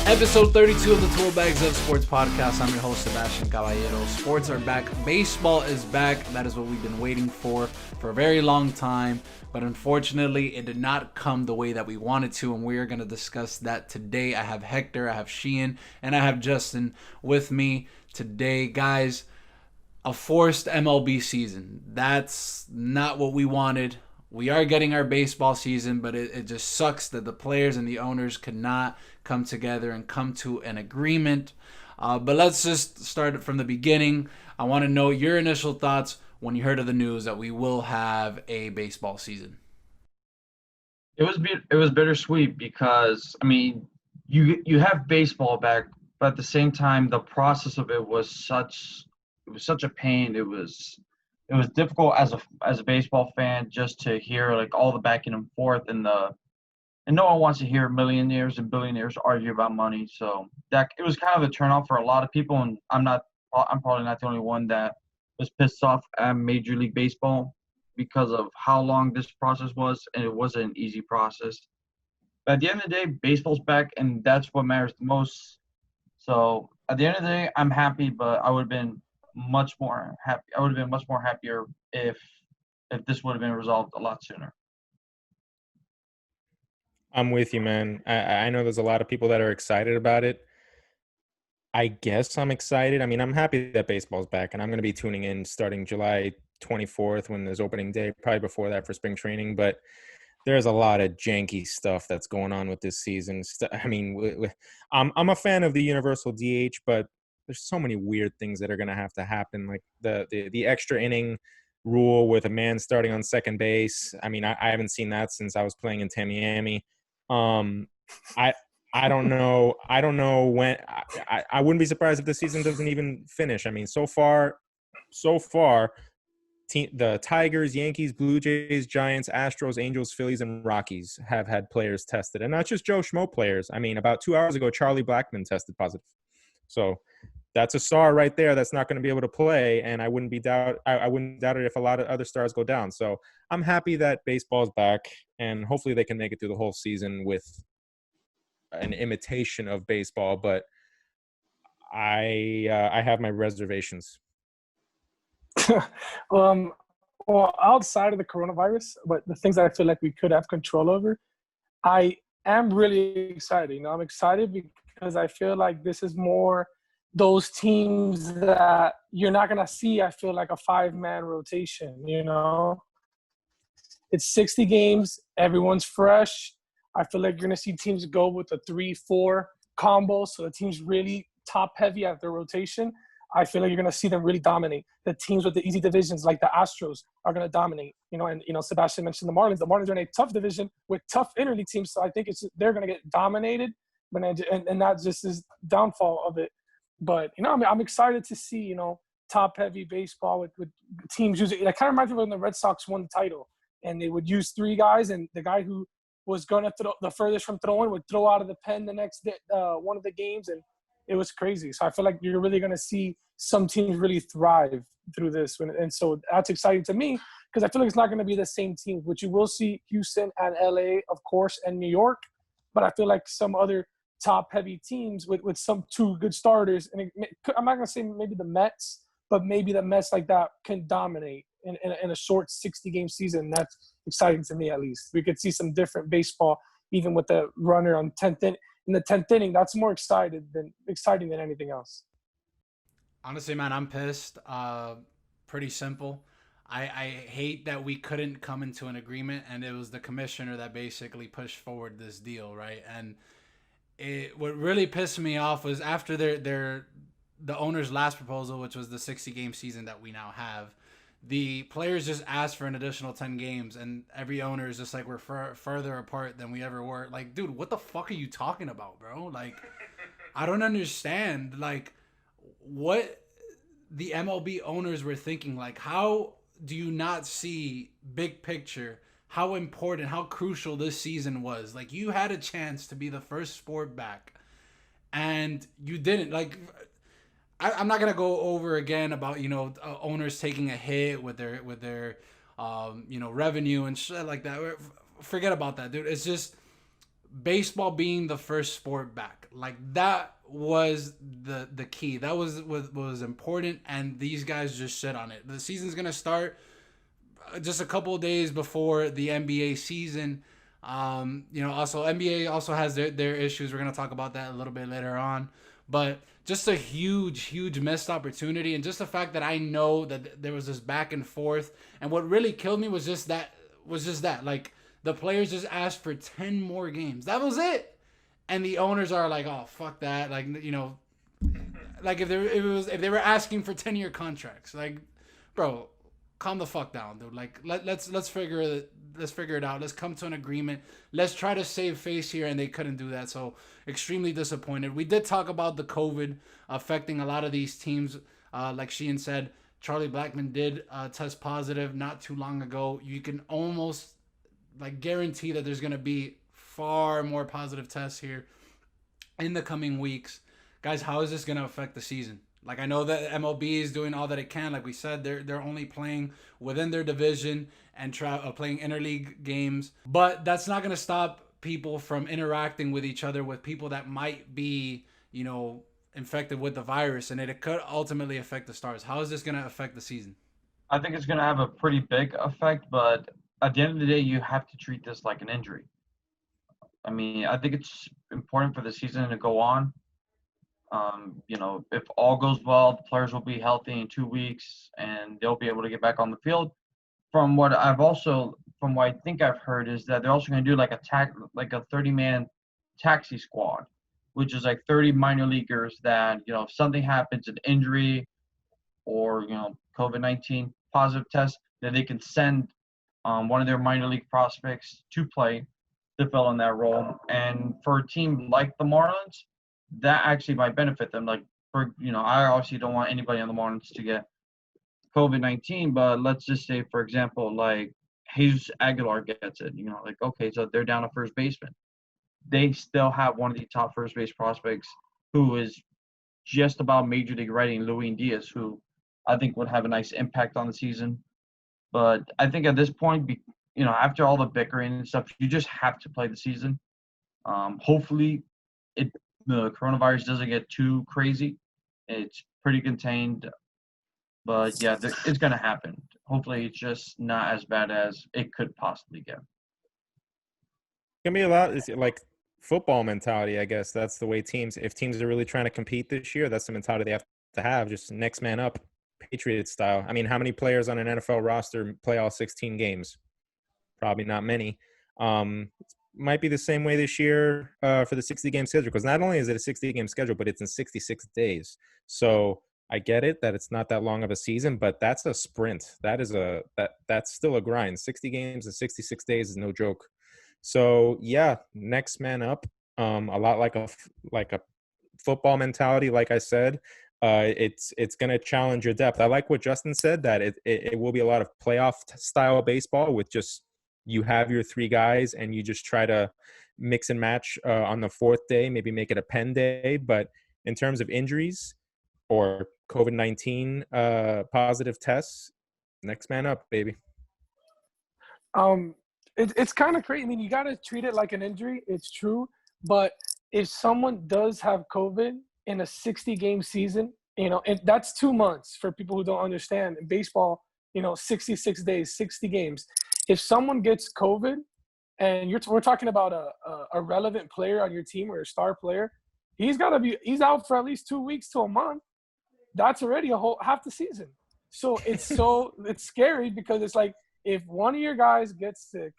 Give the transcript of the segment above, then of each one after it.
Episode 32 of the Tool Bags of Sports podcast. I'm your host, Sebastian Caballero. Sports are back. Baseball is back. That is what we've been waiting for a very long time. But unfortunately, it did not come the way that we wanted to, and we are going to discuss that today. I have Hector, I have Sheehan, and I have Justin with me today. Guys, a forced MLB season. That's not what we wanted. We are getting our baseball season, but it just sucks that the players and the owners could not come together and come to an agreement. But let's just start from the beginning. I want to know your initial thoughts when you heard of the news that we will have a baseball season. It was bittersweet because, I mean, you have baseball back, but at the same time, the process of it was such a pain. It was difficult as a baseball fan just to hear like all the backing and forth and no one wants to hear millionaires and billionaires argue about money. So that it was kind of a turnoff for a lot of people, and I'm probably not the only one that was pissed off at Major League Baseball because of how long this process was, and it wasn't an easy process. But at the end of the day, baseball's back, and that's what matters the most. So at the end of the day, I'm happy, but I would have been much more happy. I would have been much more happier if this would have been resolved a lot sooner. I'm with you, man. I know there's a lot of people that are excited about it. I guess I'm excited. I mean, I'm happy that baseball's back, and I'm going to be tuning in starting July 24th when there's opening day, probably before that for spring training. But there's a lot of janky stuff that's going on with this season. I mean, I'm a fan of the universal DH, but there's so many weird things that are going to have to happen, like the extra inning rule with a man starting on second base. I mean, I haven't seen that since I was playing in Tamiami. I don't know when. I wouldn't be surprised if the season doesn't even finish. I mean, so far, the Tigers, Yankees, Blue Jays, Giants, Astros, Angels, Phillies, and Rockies have had players tested, and not just Joe Schmo players. I mean, about 2 hours ago, Charlie Blackmon tested positive. So that's a star right there that's not going to be able to play, and I wouldn't doubt it if a lot of other stars go down. So I'm happy that baseball's back, and hopefully they can make it through the whole season with an imitation of baseball. But I have my reservations. Well, outside of the coronavirus, but the things that I feel like we could have control over, I am really excited. You know, I'm excited because I feel like this is more those teams that you're not going to see, I feel like, a 5-man rotation, you know? It's 60 games. Everyone's fresh. I feel like you're going to see teams go with a 3-4 combo, so the team's really top-heavy at their rotation. I feel like you're going to see them really dominate. The teams with the easy divisions, like the Astros, are going to dominate. You know, and, you know, Sebastian mentioned the Marlins. The Marlins are in a tough division with tough interleague teams, so I think they're going to get dominated, and that just is downfall of it. But, you know, I mean, I'm excited to see, you know, top-heavy baseball with teams using – it kind of reminds me when the Red Sox won the title, and they would use 3 guys, and the guy who was going to throw the furthest from throwing would throw out of the pen the next day, one of the games, and it was crazy. So I feel like you're really going to see some teams really thrive through this. And so that's exciting to me because I feel like it's not going to be the same team, which you will see Houston and LA, of course, and New York. But I feel like some other – top-heavy teams with some 2 good starters. And I'm not going to say maybe the Mets, but maybe the Mets like that can dominate in a short 60-game season. That's exciting to me, at least. We could see some different baseball, even with the runner on 10th in the 10th inning. That's more exciting than anything else. Honestly, man, I'm pissed. Pretty simple. I hate that we couldn't come into an agreement, and it was the commissioner that basically pushed forward this deal, right? And what really pissed me off was after the owner's last proposal, which was the 60-game season that we now have, the players just asked for an additional 10 games, and every owner is just like, we're further apart than we ever were. Like, dude, what the fuck are you talking about, bro? Like, I don't understand, like, what the MLB owners were thinking. Like, how do you not see big picture how important, how crucial this season was? Like, you had a chance to be the first sport back, and you didn't. Like, I'm not gonna go over again about, you know, owners taking a hit with their revenue and shit like that. Forget about that, dude. It's just baseball being the first sport back. Like that was the key. That was what was important, and these guys just shit on it. The season's gonna start just a couple of days before the NBA season. Also NBA also has their issues. We're gonna talk about that a little bit later on. But just a huge missed opportunity, and just the fact that I know that there was this back and forth. And what really killed me was just that. Like the players just asked for 10 more games. That was it. And the owners are like, oh fuck that. Like like if they were asking for 10-year contracts, like, bro, calm the fuck down, dude. Like let's figure it out. Let's come to an agreement. Let's try to save face here, and they couldn't do that. So extremely disappointed. We did talk about the COVID affecting a lot of these teams. Like Sheehan said, Charlie Blackmon did test positive not too long ago. You can almost like guarantee that there's gonna be far more positive tests here in the coming weeks. Guys, how is this gonna affect the season? Like, I know that MLB is doing all that it can. Like we said, they're only playing within their division and playing interleague games. But that's not going to stop people from interacting with each other, with people that might be, infected with the virus. And it could ultimately affect the Stars. How is this going to affect the season? I think it's going to have a pretty big effect, but at the end of the day, you have to treat this like an injury. I mean, I think it's important for the season to go on. If all goes well, the players will be healthy in 2 weeks and they'll be able to get back on the field. From what I think I've heard is that they're also going to do like a 30-man taxi squad, which is like 30 minor leaguers that, if something happens, an injury or, COVID-19 positive test, then they can send one of their minor league prospects to play to fill in that role. And for a team like the Marlins, that actually might benefit them. Like, I obviously don't want anybody on the Marlins to get COVID-19, but let's just say, for example, like Jesus Aguilar gets it. Okay, so they're down a first baseman. They still have one of the top first base prospects who is just about major league ready, Luis Diaz, who I think would have a nice impact on the season. But I think at this point, after all the bickering and stuff, you just have to play the season. Hopefully, the coronavirus doesn't get too crazy. It's pretty contained. But yeah, it's going to happen. Hopefully, it's just not as bad as it could possibly get. Can be a lot. It's like football mentality, I guess. That's the way if teams are really trying to compete this year, that's the mentality they have to have. Just next man up, Patriots style. I mean, how many players on an NFL roster play all 16 games? Probably not many. Might be the same way this year for the 60-game schedule, because not only is it a 60-game schedule, but it's in 66 days. So I get it that it's not that long of a season, but that's a sprint. That's still a grind. 60 games in 66 days is no joke. So yeah, next man up. A lot like a football mentality. Like I said, it's going to challenge your depth. I like what Justin said, that it will be a lot of playoff style baseball with just, you have your 3 guys and you just try to mix and match on the 4th day, maybe make it a pen day. But in terms of injuries or COVID-19 positive tests, next man up, baby. It's kind of crazy. I mean, you got to treat it like an injury. It's true. But if someone does have COVID in a 60-game season, and that's 2 months for people who don't understand. In baseball, 66 days, 60 games. If someone gets COVID and we're talking about a relevant player on your team or a star player, he's out for at least 2 weeks to a month. That's already half the season. So it's scary, because it's like, if one of your guys gets sick,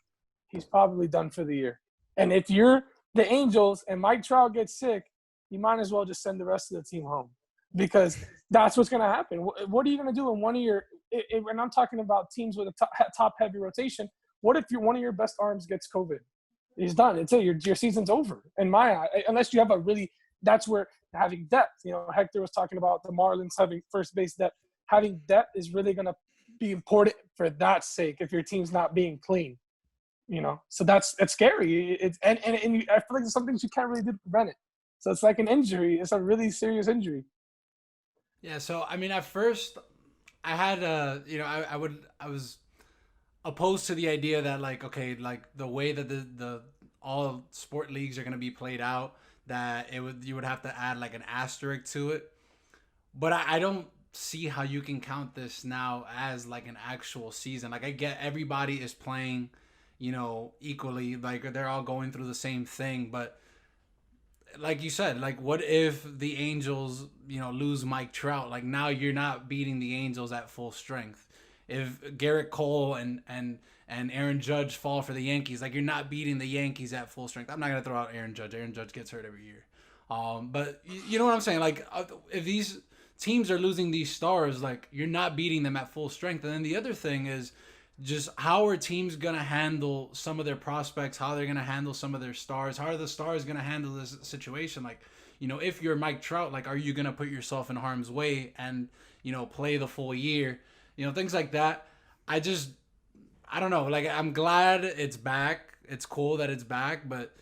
he's probably done for the year. And if you're the Angels and Mike Trout gets sick, you might as well just send the rest of the team home, because that's what's going to happen. What are you going to do when one of your – and I'm talking about teams with a top-heavy rotation. What if one of your best arms gets COVID? He's done. It's it. Your season's over, in my eye, unless you have a really – that's where having depth. Hector was talking about the Marlins having first base depth. Having depth is really going to be important for that sake if your team's not being clean. So it's scary. And I feel like it's something you can't really do to prevent it. So it's like an injury. It's a really serious injury. Yeah. So I mean, at first, I had I opposed to the idea that like okay, like the way that the all sport leagues are going to be played out, that it would you would have to add like an asterisk to it. But I don't see how you can count this now as like an actual season. Like I get everybody is playing, equally. Like they're all going through the same thing. But like you said, like what if the Angels, lose Mike Trout? Like now you're not beating the Angels at full strength. If Garrett Cole and Aaron Judge fall for the Yankees, like you're not beating the Yankees at full strength. I'm not gonna throw out Aaron Judge. Aaron Judge gets hurt every year. But you know what I'm saying? Like if these teams are losing these stars, like you're not beating them at full strength. And then the other thing is just how are teams going to handle some of their prospects, how they're going to handle some of their stars, how are the stars going to handle this situation? Like, if you're Mike Trout, like, are you going to put yourself in harm's way and, play the full year? Things like that. I don't know. Like, I'm glad it's back. It's cool that it's back, but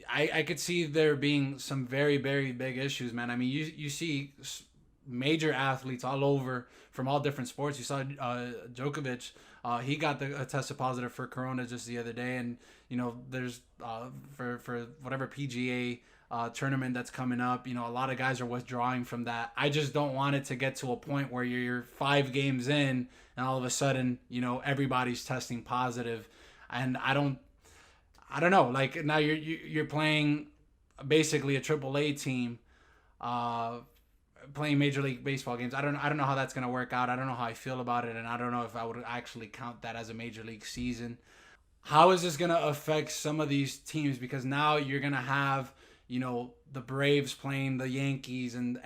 I could see there being some very, very big issues, man. I mean, you see major athletes all over from all different sports. You saw Djokovic. He got tested positive for corona just the other day, and there's for whatever PGA tournament that's coming up. A lot of guys are withdrawing from that. I just don't want it to get to a point where you're 5 games in and all of a sudden everybody's testing positive, and I don't know. Like now you're playing basically a AAA team, uh, playing Major League Baseball games. I don't know how that's gonna work out. I don't know how I feel about it, and I don't know if I would actually count that as a Major League season. How is this gonna affect some of these teams? Because now you're gonna have the Braves playing the Yankees and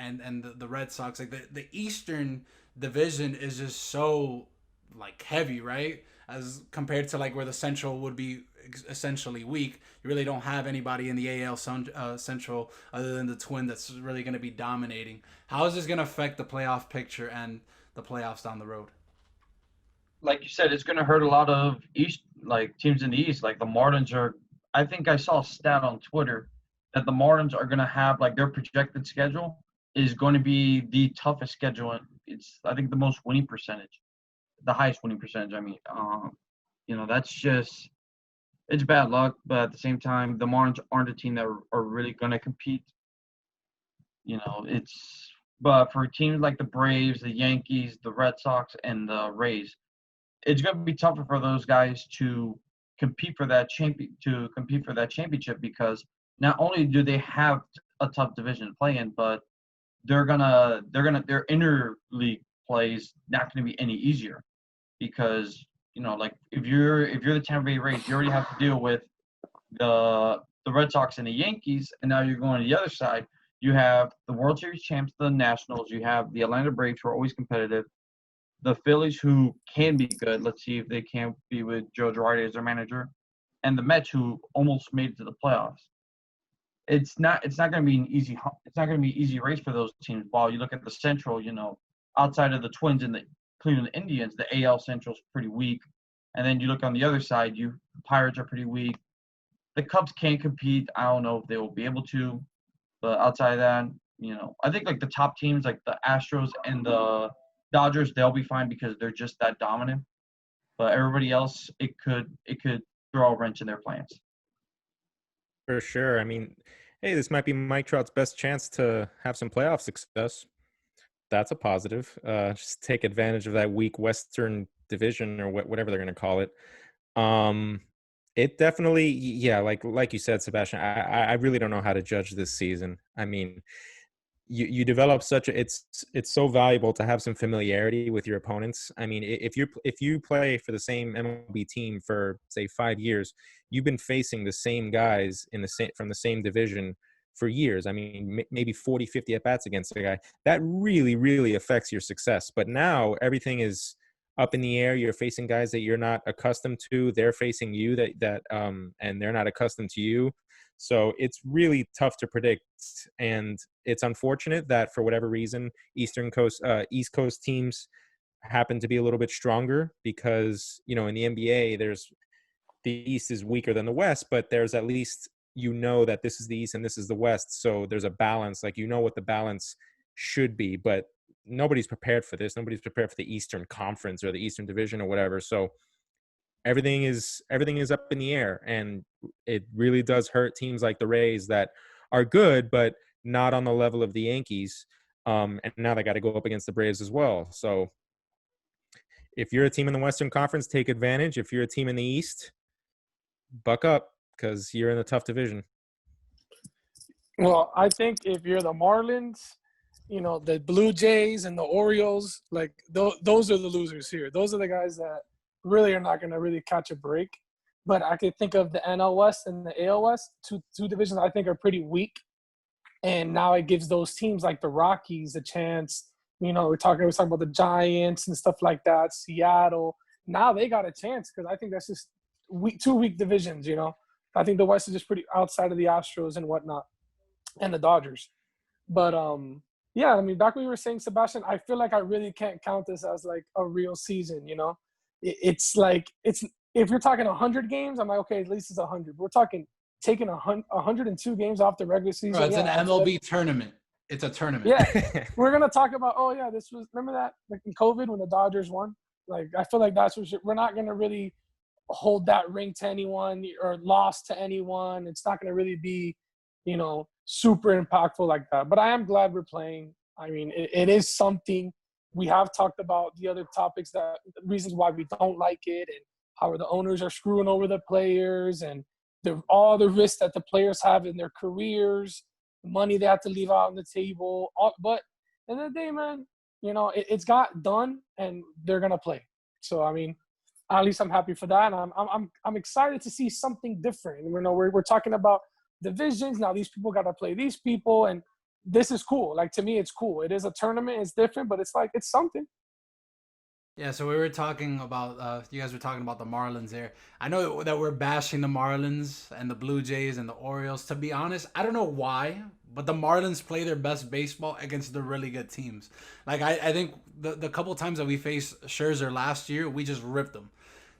the Red Sox. Like the Eastern Division is just so like heavy, right? As compared to like where the Central would be essentially weak. You really don't have anybody in the Central other than the Twin that's really going to be dominating. How is this going to affect the playoff picture and the playoffs down the road? Like you said, it's going to hurt a lot of East, like teams in the East. Like the Marlins are. I think I saw a stat on Twitter that the Marlins are going to have like their projected schedule is going to be the toughest schedule. It's I think the most winning percentage, the highest winning percentage. I mean, that's just it's bad luck. But at the same time, the Marlins aren't a team that are really going to compete. It's but for teams like the Braves, the Yankees, the Red Sox, and the Rays, it's going to be tougher for those guys to compete for that championship because not only do they have a tough division to play in, but their interleague play is not going to be any easier because like if you're the Tampa Bay Rays, you already have to deal with the Red Sox and the Yankees, and now you're going to the other side. You have the World Series champs, the Nationals. You have the Atlanta Braves, who are always competitive. The Phillies, who can be good. Let's see if they can be with Joe Girardi as their manager, and the Mets, who almost made it to the playoffs. It's not going to be an easy race for those teams. While you look at the Central, outside of the Twins and the Cleveland Indians, the AL Central is pretty weak. And then you look on the other side, the Pirates are pretty weak. The Cubs can compete. I don't know if they will be able to, but outside of that, I think like the top teams like the Astros and the Dodgers, they'll be fine because they're just that dominant. But everybody else, it could throw a wrench in their plans. For sure. I mean, hey, this might be Mike Trout's best chance to have some playoff success. That's a positive. Just take advantage of that weak Western division or whatever they're going to call it. It definitely, yeah, like you said, Sebastian. I really don't know how to judge this season. I mean, you develop it's so valuable to have some familiarity with your opponents. I mean, if you play for the same MLB team for say 5 years, you've been facing the same guys from the same division for years. I mean, maybe 40, 50 at bats against a guy. That really, really affects your success. But now everything is up in the air. You're facing guys that you're not accustomed to. They're facing you and they're not accustomed to you. So it's really tough to predict, and it's unfortunate that for whatever reason, East Coast teams happen to be a little bit stronger because in the NBA, the East is weaker than the West, but there's at least that this is the East and this is the West, so there's a balance. Like what the balance should be, but nobody's prepared for this. Nobody's prepared for the Eastern Conference or the Eastern Division or whatever. So everything is up in the air, and it really does hurt teams like the Rays that are good but not on the level of the Yankees. And now they got to go up against the Braves as well. So if you're a team in the Western Conference, take advantage. If you're a team in the East, buck up because you're in a tough division. Well, I think if you're the Marlins, the Blue Jays and the Orioles, like those are the losers here. Those are the guys that really are not going to really catch a break. But I could think of the NL West and the AL West, two divisions I think are pretty weak. And now it gives those teams like the Rockies a chance. We're talking about the Giants and stuff like that, Seattle. Now they got a chance because I think that's just two weak divisions, I think the West is just pretty outside of the Astros and whatnot and the Dodgers. But yeah, I mean, back when you were saying, Sebastian, I feel like I really can't count this as like a real season. It's like if you're talking 100 games, I'm like, okay, at least it's 100. We're talking taking 102 games off the regular season. Bro, it's an MLB like, tournament. It's a tournament. Yeah, we're gonna talk about. Oh yeah, this was remember that like in COVID when the Dodgers won. Like I feel like that's what we're not gonna really hold that ring to anyone or lost to anyone. It's not gonna really be, super impactful like that. But I am glad we're playing. I mean, it is something. We have talked about the other topics reasons why we don't like it and how the owners are screwing over the players and all the risks that the players have in their careers, the money they have to leave out on the table. But at the end of the day, man, it's got done and they're gonna play. So I mean, at least I'm happy for that. And I'm excited to see something different. We're talking about divisions now. These people got to play these people, and this is cool. Like to me, it's cool. It is a tournament. It's different, but it's like it's something. Yeah, so we were talking about, you guys were talking about the Marlins there. I know that we're bashing the Marlins and the Blue Jays and the Orioles. To be honest, I don't know why, but the Marlins play their best baseball against the really good teams. Like, I think the couple times that we faced Scherzer last year, we just ripped them.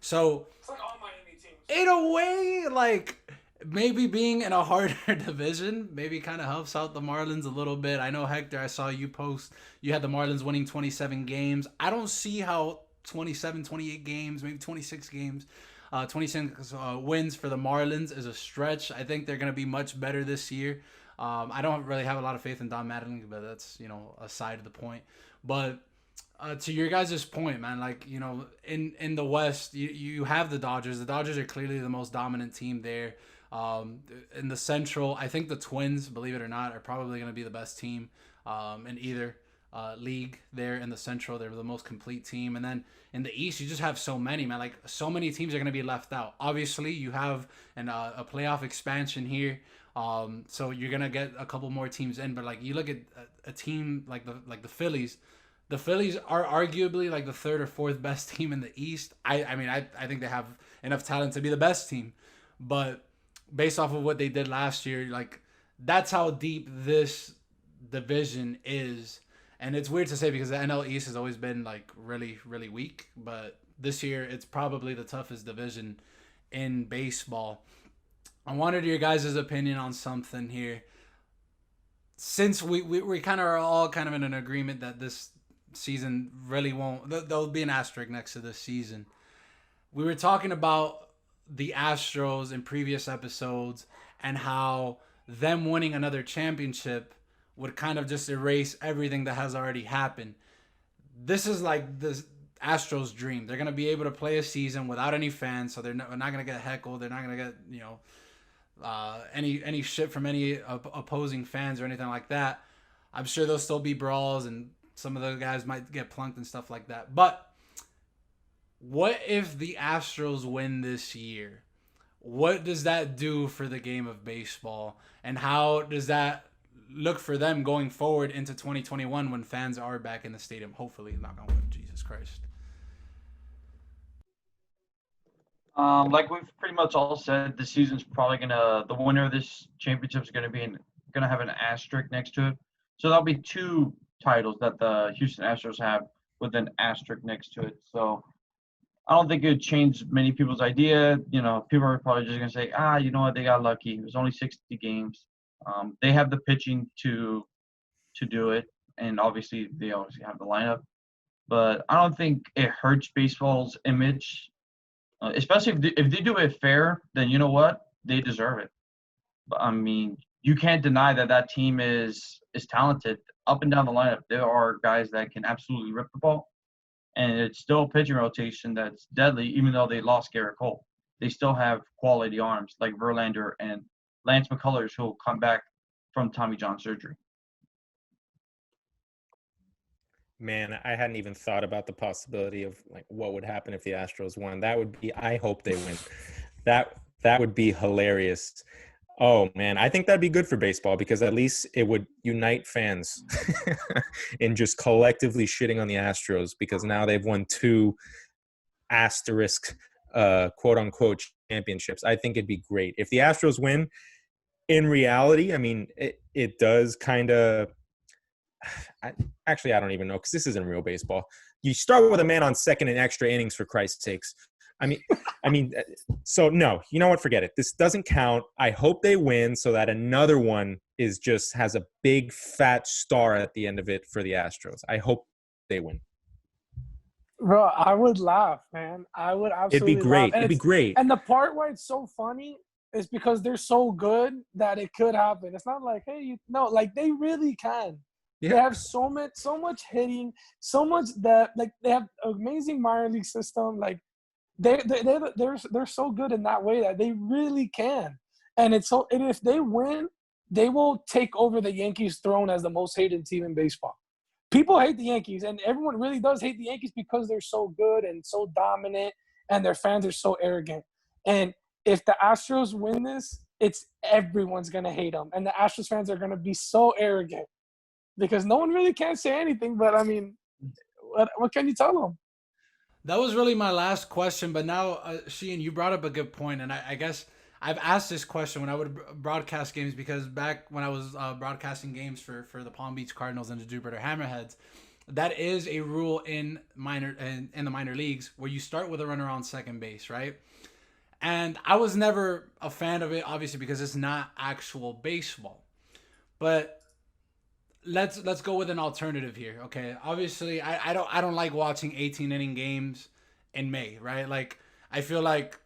So, It's like all Miami teams. in a way, like, maybe being in a harder division maybe kind of helps out the Marlins a little bit. I know, Hector, I saw you post you had the Marlins winning 27 games. I don't see how 27, 28 games, maybe 26 games, 26 wins for the Marlins is a stretch. I think they're going to be much better this year. I don't really have a lot of faith in Don Mattingly, but that's, aside of the point. But to your guys' point, man, like, in the West, you have the Dodgers. The Dodgers are clearly the most dominant team there. In the Central, I think the Twins, believe it or not, are probably going to be the best team in either league there in the Central. They're the most complete team. And then in the East, you just have so many, man. Like, so many teams are going to be left out. Obviously, you have a playoff expansion here. So you're going to get a couple more teams in. But, like, you look at a team like the Phillies. The Phillies are arguably, like, the third or fourth best team in the East. I mean, I think they have enough talent to be the best team. But based off of what they did last year, like, that's how deep this division is. And it's weird to say because the NL East has always been, like, really, really weak. But this year, it's probably the toughest division in baseball. I wanted your guys' opinion on something here. Since we kind of are all kind of in an agreement that this season really won't, there'll be an asterisk next to this season. We were talking about the Astros in previous episodes and how them winning another championship would kind of just erase everything that has already happened. This is like the Astros' dream. They're going to be able to play a season without any fans, so they're not going to get heckled. They're not going to get, any shit from any opposing fans or anything like that. I'm sure there'll still be brawls and some of the guys might get plunked and stuff like that. But what if the Astros win this year? What does that do for the game of baseball? And how does that look for them going forward into 2021 when fans are back in the stadium? Hopefully, knock on wood, Jesus Christ. Like we've pretty much all said, the season's probably the winner of this championship is gonna have an asterisk next to it. So that'll be two titles that the Houston Astros have with an asterisk next to it. So I don't think it would change many people's idea. People are probably just gonna say, you know what, they got lucky. It was only 60 games. They have the pitching to do it, and obviously they always have the lineup. But I don't think it hurts baseball's image Especially if they do it fair, then you know what? They deserve it. But, I mean, you can't deny that team is talented. Up and down the lineup, there are guys that can absolutely rip the ball, and it's still a pitching rotation that's deadly, even though they lost Garrett Cole. They still have quality arms like Verlander and Lance McCullers, who will come back from Tommy John surgery. Man, I hadn't even thought about the possibility of like what would happen if the Astros won. That would be, I hope they win. That would be hilarious. Oh man, I think that'd be good for baseball because at least it would unite fans in just collectively shitting on the Astros because now they've won 2 asterisk quote unquote championships. I think it'd be great. If the Astros win, in reality, I mean, it does kind of actually, I don't even know because this isn't real baseball. You start with a man on second in extra innings, for Christ's sakes. I mean, so no, you know what? Forget it. This doesn't count. I hope they win so that another one has a big fat star at the end of it for the Astros. I hope they win. Bro, I would laugh, man. I would absolutely It'd be great. laugh. It'd be great. And the part where it's so funny is because they're so good that it could happen. It's not like, hey, like they really can. Yeah. They have so much hitting, so much that like they have amazing minor league system. Like they're so good in that way that they really can. And if they win, they will take over the Yankees' throne as the most hated team in baseball. People hate the Yankees, and everyone really does hate the Yankees because they're so good and so dominant, and their fans are so arrogant. And if the Astros win this, everyone's gonna hate them, and the Astros fans are gonna be so arrogant because no one really can say anything. But I mean, what can you tell them? That was really my last question, but now, Sheehan, you brought up a good point, and I guess I've asked this question when I would broadcast games because back when I was broadcasting games for the Palm Beach Cardinals and the Jupiter Hammerheads, that is a rule in the minor leagues where you start with a runner on second base, right? And I was never a fan of it, obviously, because it's not actual baseball. But let's go with an alternative here, okay? Obviously, I don't like watching 18 inning games in May, right? Like I feel like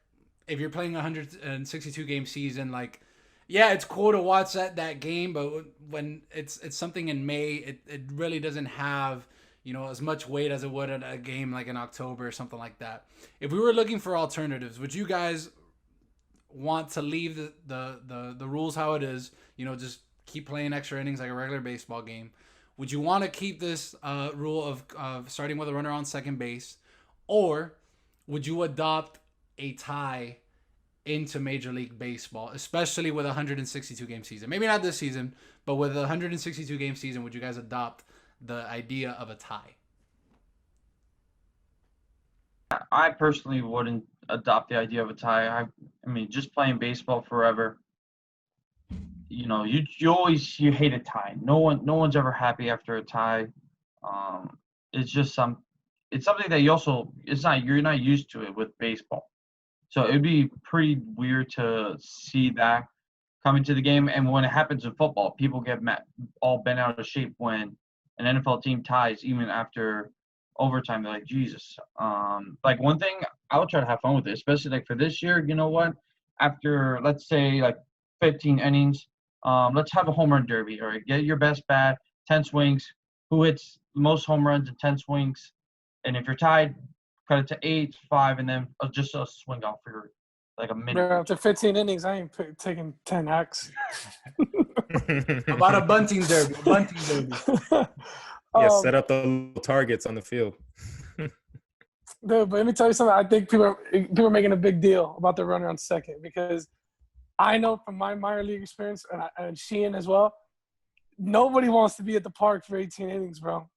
if you're playing a 162 game season, like yeah, it's cool to watch that game, but when it's something in May, it really doesn't have as much weight as it would at a game like in October or something like that. If we were looking for alternatives, would you guys want to leave the rules how it is? Just keep playing extra innings like a regular baseball game. Would you want to keep this rule of starting with a runner on second base, or would you adopt a tie into Major League Baseball, especially with a 162 game season? Maybe not this season, but with a 162 game season, would you guys adopt the idea of a tie? I personally wouldn't adopt the idea of a tie. I mean, just playing baseball forever. You always hate a tie. No one's ever happy after a tie. It's just it's something that you're not used to it with baseball. So it'd be pretty weird to see that coming to the game. And when it happens in football, people get all bent out of shape when an NFL team ties even after overtime. They're like, Jesus. Like one thing, I would try to have fun with it, especially like for this year. You know what? After let's say like 15 innings, let's have a home run derby. All right, get your best bat, 10 swings. Who hits the most home runs in 10 swings? And if you're tied, cut it to 8, 5, and then just a swing off for like a minute. Bro, after 15 innings, I ain't taking 10 hacks. About a bunting derby. Yeah, set up the little targets on the field. Dude, but let me tell you something. I think people are making a big deal about the runner on second because I know from my minor league experience, and Sheehan as well, nobody wants to be at the park for 18 innings, bro.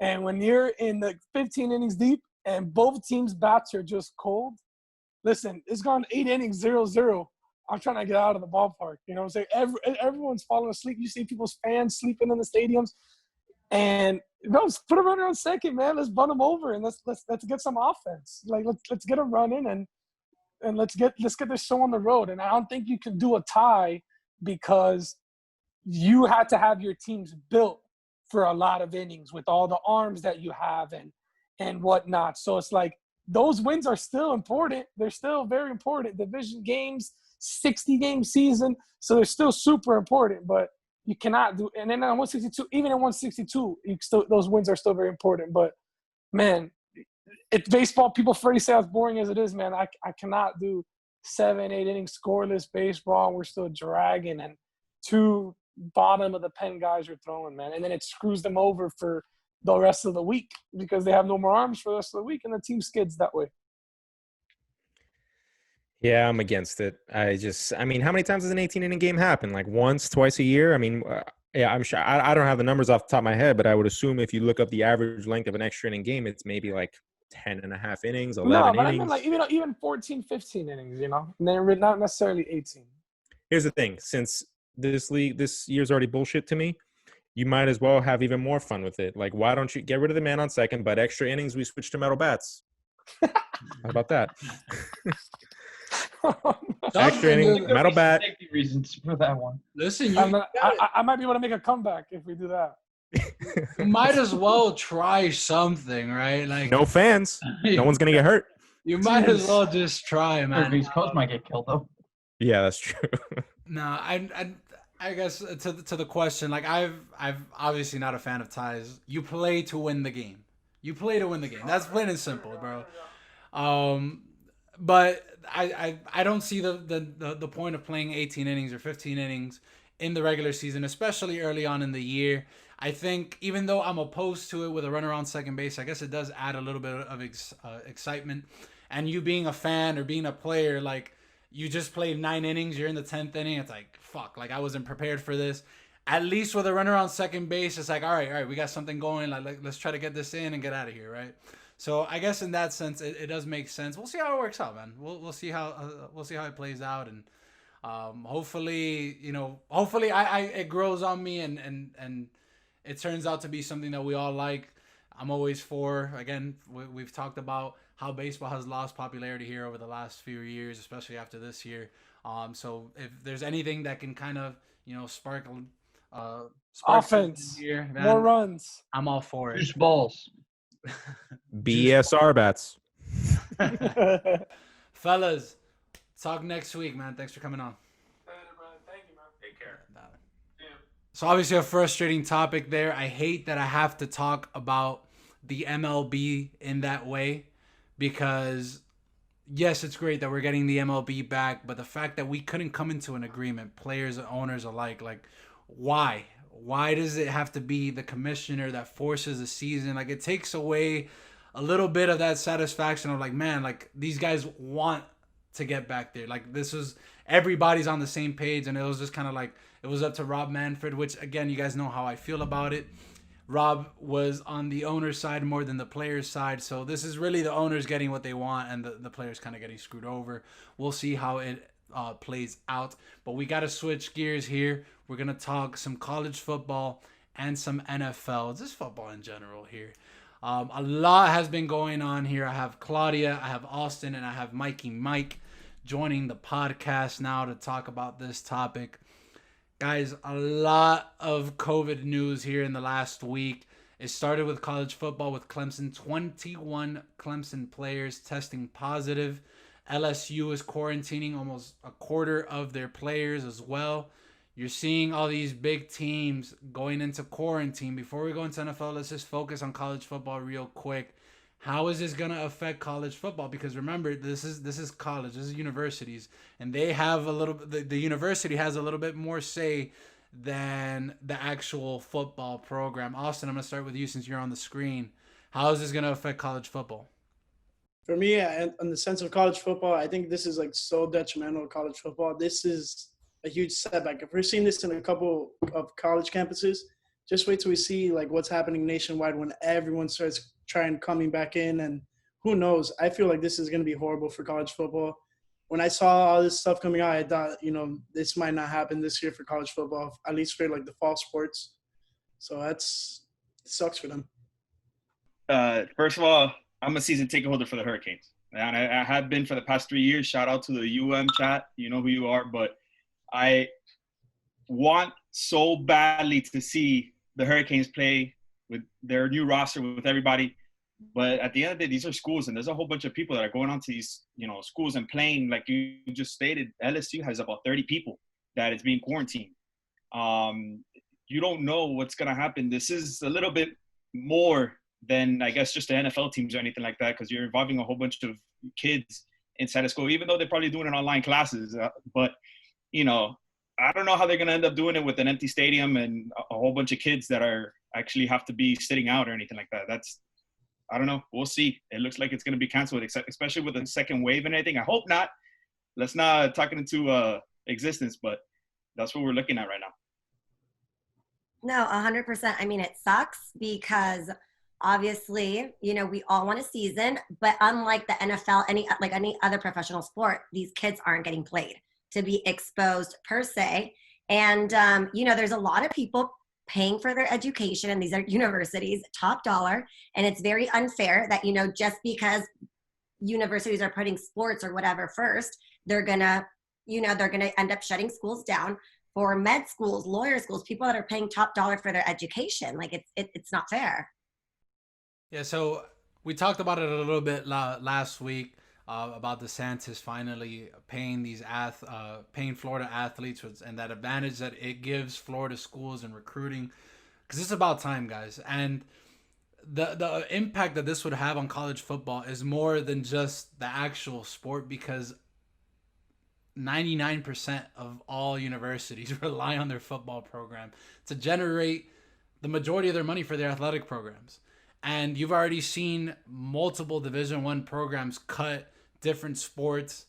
And when you're in the 15 innings deep and both teams' bats are just cold, listen, it's gone 8 innings, 0-0. I'm trying to get out of the ballpark. You know what I'm saying? Everyone's falling asleep. You see people's fans sleeping in the stadiums. And let's put a runner on second, man. Let's bunt them over and let's get some offense. Like let's get a run in and let's get this show on the road. And I don't think you can do a tie because you had to have your teams built for a lot of innings with all the arms that you have and whatnot. So it's like those wins are still important. They're still very important. Division games, 60-game season, so they're still super important. But you cannot do. And then on 162, even in 162, those wins are still very important. But man, it's baseball. People already say as boring as it is, man. I cannot do 7, 8 innings scoreless baseball. And we're still dragging, and 2 bottom of the pen guys are throwing, man. And then it screws them over for the rest of the week because they have no more arms for the rest of the week, and the team skids that way. Yeah, I'm against it. I mean, how many times does an 18-inning game happen? Like once, twice a year? I mean, yeah, I'm sure. I don't have the numbers off the top of my head, but I would assume if you look up the average length of an extra inning game, it's maybe like 10 and a half innings, 11 No, but innings. I mean, like even 14, 15 innings, and they're not necessarily 18. Here's the thing. Since this year's already bullshit to me, you might as well have even more fun with it. Like, why don't you get rid of the man on second, but extra innings, we switch to metal bats? How about that? Extra inning, metal bat. Safety reasons for that one. Listen, I might be able to make a comeback if we do that. you might as well try something, right? Like No fans. No one's gonna get hurt. You might as well just try, man. East Coast might get killed though. Yeah, that's true. No, I guess to the question, like I've obviously not a fan of ties. You play to win the game. You play to win the game. That's plain and simple, bro. But I don't see the point of playing 18 innings or 15 innings in the regular season, especially early on in the year. I think even though I'm opposed to it with a runner on second base, I guess it does add a little bit of excitement. And you being a fan or being a player, like you just played 9 innings, you're in the 10th inning. It's like, fuck, like I wasn't prepared for this. At least with a runner on second base, it's like, all right, we got something going. Like let's try to get this in and get out of here, right? So I guess in that sense, it does make sense. We'll see how it works out, man. We'll see how it plays out, and hopefully, it grows on me and it turns out to be something that we all like. I'm always for. Again, we've talked about how baseball has lost popularity here over the last few years, especially after this year. So if there's anything that can kind of spark offense, here, man, more runs, I'm all for it. Juice balls. BSR bats. Fellas, talk next week, man. Thanks for coming on. Thank you, man. Take care. So obviously a frustrating topic there. I hate that I have to talk about the MLB in that way because yes, it's great that we're getting the MLB back, but the fact that we couldn't come into an agreement, players and owners alike, like why? Why does it have to be the commissioner that forces a season? Like it takes away a little bit of that satisfaction of like, man, like these guys want to get back there. Like this was everybody's on the same page, and it was just kind of like it was up to Rob Manfred, which again, you guys know how I feel about it. Rob was on the owner's side more than the player's side, so this is really the owners getting what they want and the players kind of getting screwed over. We'll see how it plays out, but we got to switch gears here. We're gonna talk some college football and some NFL, just football in general here. A lot has been going on here. I have Claudia, I have Austin, and I have Mikey Mike joining the podcast now to talk about this topic. Guys, a lot of COVID news here in the last week. It started with college football with Clemson. 21 Clemson players testing positive. LSU is quarantining almost a quarter of their players as well. You're seeing all these big teams going into quarantine. Before we go into NFL, let's just focus on college football real quick. How is this going to affect college football? Because remember, this is college, this is universities, and they have a little. The university has a little bit more say than the actual football program. Austin, I'm going to start with you since you're on the screen. How is this going to affect college football? For me, in the sense of college football, I think this is like so detrimental to college football. This is a huge setback. If we're seeing this in a couple of college campuses, just wait till we see like what's happening nationwide when everyone starts coming back in, and who knows? I feel like this is going to be horrible for college football. When I saw all this stuff coming out, I thought, this might not happen this year for college football, at least for like the fall sports. So it sucks for them. First of all, I'm a season ticket holder for the Hurricanes, and I have been for the past 3 years. Shout out to the UM chat. You know who you are, but I want so badly to see the Hurricanes play with their new roster, with everybody. But at the end of the day, these are schools, and there's a whole bunch of people that are going on to these, schools and playing. Like you just stated, LSU has about 30 people that is being quarantined. You don't know what's going to happen. This is a little bit more than, I guess, just the NFL teams or anything like that, because you're involving a whole bunch of kids inside of school, even though they're probably doing it online classes. But, I don't know how they're going to end up doing it with an empty stadium and a whole bunch of kids that are actually have to be sitting out or anything like that. I don't know. We'll see. It looks like it's going to be canceled, especially with the second wave and anything. I hope not. Let's not talk it into existence, but that's what we're looking at right now. No, 100%. I mean, it sucks because obviously, we all want a season, but unlike the NFL, any other professional sport, these kids aren't getting played to be exposed per se. And, there's a lot of people paying for their education, and these are universities, top dollar. And it's very unfair that, just because universities are putting sports or whatever first, they're gonna end up shutting schools down for med schools, lawyer schools, people that are paying top dollar for their education. Like it's not fair. Yeah, so we talked about it a little bit last week about DeSantis finally paying paying Florida athletes and that advantage that it gives Florida schools in recruiting, because it's about time, guys. And the impact that this would have on college football is more than just the actual sport, because 99% of all universities rely on their football program to generate the majority of their money for their athletic programs. And you've already seen multiple Division I programs cut different sports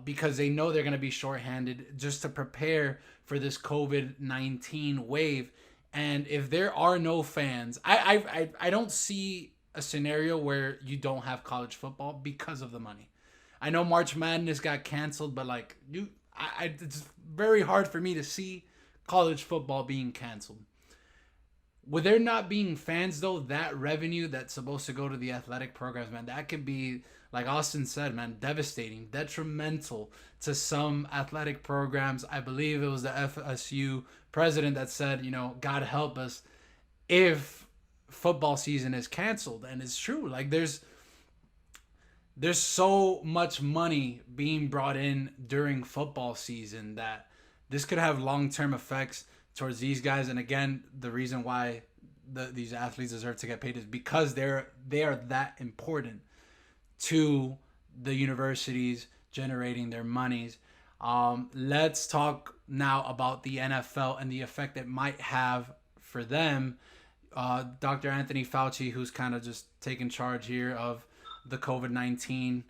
because they know they're going to be shorthanded just to prepare for this COVID-19 wave. And if there are no fans, I don't see a scenario where you don't have college football because of the money. I know March Madness got canceled, but it's very hard for me to see college football being canceled. With there not being fans, though, that revenue that's supposed to go to the athletic programs, man, that could be, like Austin said, man, devastating, detrimental to some athletic programs. I believe it was the FSU president that said, God help us if football season is canceled. And it's true. Like, there's so much money being brought in during football season that this could have long-term effects towards these guys. And again, the reason why these athletes deserve to get paid is because they are that important to the universities generating their monies. Let's talk now about the NFL and the effect it might have for them. Dr. Anthony Fauci, who's kind of just taking charge here of the COVID-19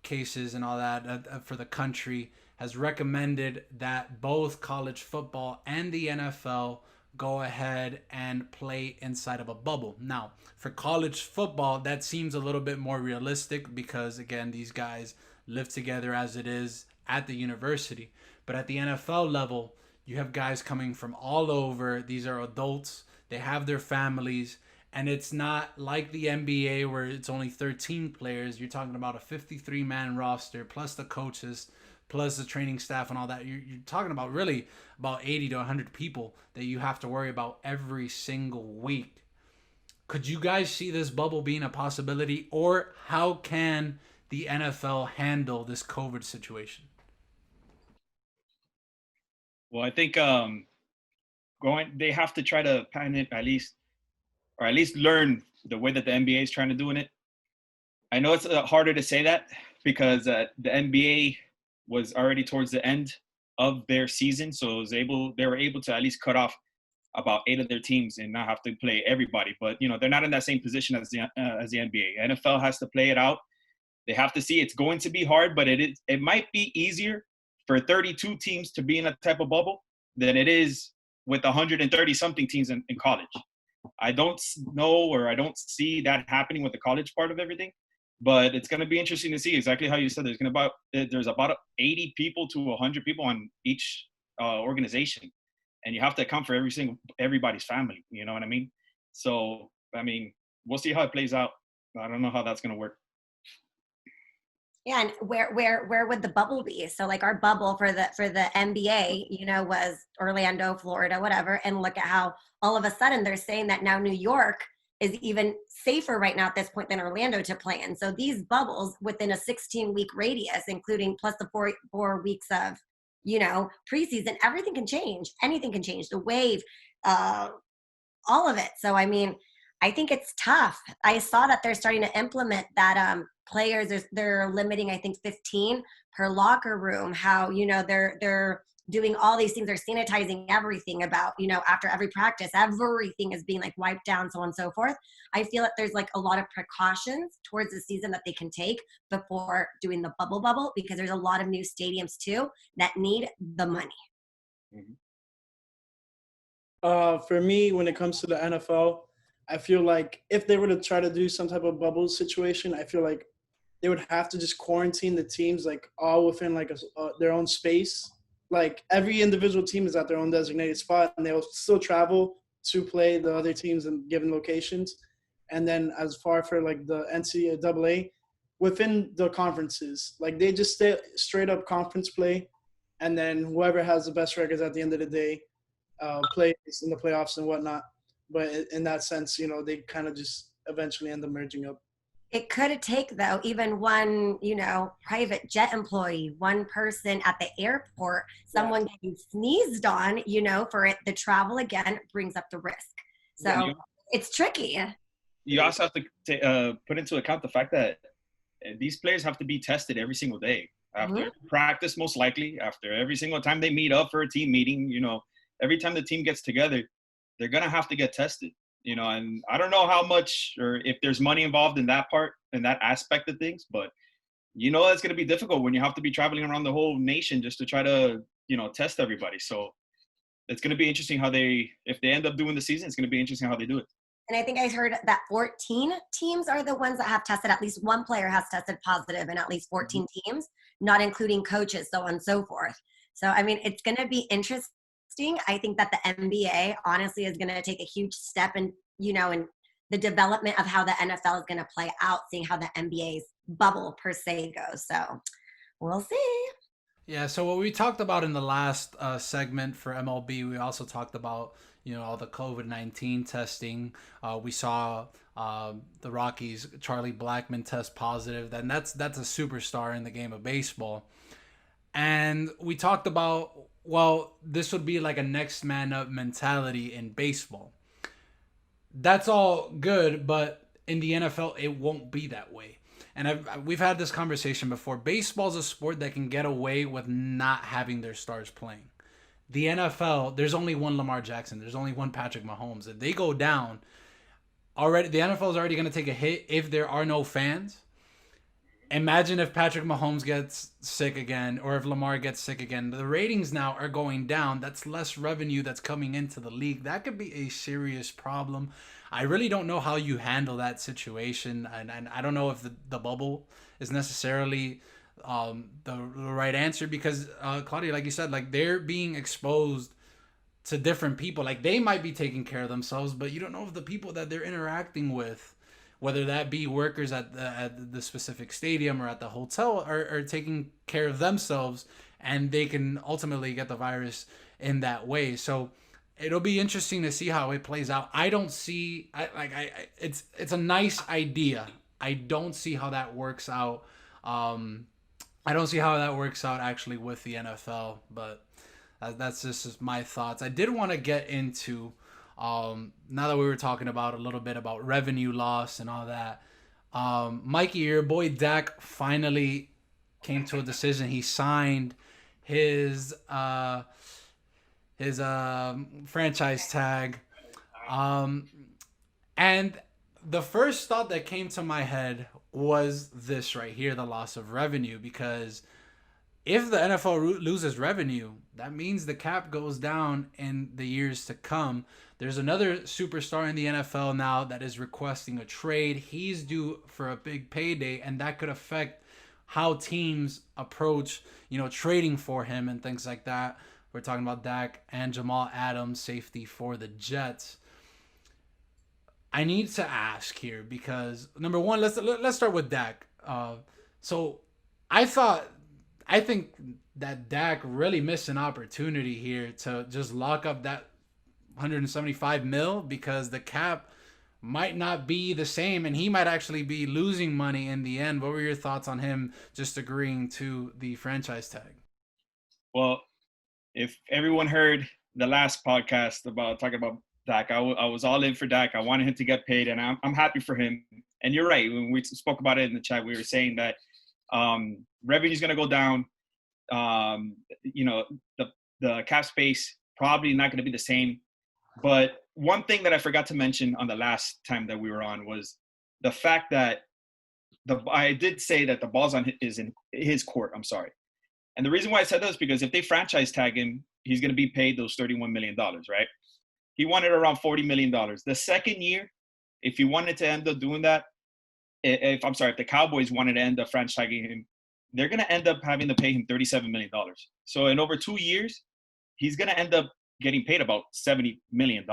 cases and all that for the country, has recommended that both college football and the NFL go ahead and play inside of a bubble. Now, for college football, that seems a little bit more realistic because, again, these guys live together as it is at the university. But at the NFL level, you have guys coming from all over. These are adults. They have their families. And it's not like the NBA where it's only 13 players. You're talking about a 53-man roster, plus the coaches, plus the training staff and all that. You're talking about really about 80 to 100 people that you have to worry about every single week. Could you guys see this bubble being a possibility, or how can the NFL handle this COVID situation? Well, I think they have to try to plan it at least learn the way that the NBA is trying to do it. I know it's harder to say that because the NBA was already towards the end of their season, so they were able to at least cut off about 8 of their teams and not have to play everybody. But they're not in that same position as the NBA. NFL has to play it out. They have to see. It's going to be hard, but it might be easier for 32 teams to be in a type of bubble than it is with 130 something teams in college. I don't know, or I don't see that happening with the college part of everything, but it's going to be interesting to see exactly how you said. There's about 80 people to 100 people on each organization, and you have to account for everybody's family. You know what I mean? So, we'll see how it plays out. I don't know how that's going to work. Yeah, and where would the bubble be? So like our bubble for the NBA, was Orlando, Florida, whatever. And look at how all of a sudden they're saying that now New York is even safer right now at this point than Orlando to play in. So these bubbles within a 16-week radius, including plus the four weeks of, preseason, everything can change. Anything can change. The wave, all of it. So, I mean, I think it's tough. I saw that they're starting to implement that players, they're limiting, I think, 15 per locker room, how, they're doing all these things. They're sanitizing everything about, after every practice, everything is being like wiped down, so on and so forth. I feel that there's like a lot of precautions towards the season that they can take before doing the bubble, because there's a lot of new stadiums too that need the money. For me, when it comes to the NFL, I feel like if they were to try to do some type of bubble situation, I feel like they would have to just quarantine the teams like all within like their own space. Like every individual team is at their own designated spot, and they'll still travel to play the other teams in given locations. And then as far for like the NCAA, within the conferences, like they just stay straight up conference play, and then whoever has the best records at the end of the day plays in the playoffs and whatnot. But in that sense, they kind of just eventually end up merging up. It could take, though, even one, private jet employee, one person at the airport, someone getting sneezed on, for it, the travel again brings up the risk. So it's tricky. You also have to put into account the fact that these players have to be tested every single day after practice, most likely after every single time they meet up for a team meeting. Every time the team gets together, they're gonna have to get tested. And I don't know how much or if there's money involved in that part, in that aspect of things, but it's going to be difficult when you have to be traveling around the whole nation just to try to, test everybody. So it's going to be interesting if they end up doing the season, it's going to be interesting how they do it. And I think I heard that 14 teams are the ones that have tested. At least one player has tested positive in at least 14 teams, not including coaches, so on and so forth. So, I mean, it's going to be interesting. I think that the NBA honestly is going to take a huge step in, in the development of how the NFL is going to play out, seeing how the NBA's bubble per se goes. So we'll see. Yeah. So what we talked about in the last segment for MLB, we also talked about, all the COVID-19 testing. We saw the Rockies, Charlie Blackmon test positive. And that's a superstar in the game of baseball. And we talked about, this would be like a next man up mentality in baseball. That's all good, but in the NFL, it won't be that way. And we've had this conversation before. Baseball's a sport that can get away with not having their stars playing. The NFL, there's only one Lamar Jackson. There's only one Patrick Mahomes. If they go down, already the NFL is already going to take a hit if there are no fans. Imagine if Patrick Mahomes gets sick again, or if Lamar gets sick again. The ratings now are going down. That's less revenue that's coming into the league. That could be a serious problem. I really don't know how you handle that situation, and I don't know if the bubble is necessarily the right answer, because Claudia, like you said, like they're being exposed to different people. Like they might be taking care of themselves, but you don't know if the people that they're interacting with, whether that be workers at the specific stadium or at the hotel, are taking care of themselves, and they can ultimately get the virus in that way. So it'll be interesting to see how it plays out. I don't see, it's a nice idea. I don't see how that works out. I don't see how that works out actually with the NFL, but that's just my thoughts. I did want to get into, now that we were talking about a little bit about revenue loss and all that, Mikey, your boy Dak finally came to a decision. He signed his franchise tag, and the first thought that came to my head was this right here, the loss of revenue, because if the NFL loses revenue, that means the cap goes down in the years to come. There's another superstar in the NFL now that is requesting a trade. He's due for a big payday, and that could affect how teams approach, trading for him and things like that. We're talking about Dak and Jamal Adams, safety for the Jets. I need to ask here because, number one, let's start with Dak. So I think that Dak really missed an opportunity here to just lock up that $175 million, because the cap might not be the same, and he might actually be losing money in the end. What were your thoughts on him just agreeing to the franchise tag? Well, if everyone heard the last podcast about talking about Dak, I was all in for Dak. I wanted him to get paid, and I'm happy for him. And you're right. When we spoke about it in the chat, we were saying that revenue is going to go down. The cap space probably not going to be the same. But one thing that I forgot to mention on the last time that we were on was the fact that I did say that the ball's is in his court. I'm sorry. And the reason why I said that is because if they franchise tag him, he's going to be paid those $31 million, right? He wanted around $40 million. The second year, if he wanted to end up doing that, if the Cowboys wanted to end up franchising him, they're going to end up having to pay him $37 million. So in over 2 years, he's going to end up getting paid about $70 million.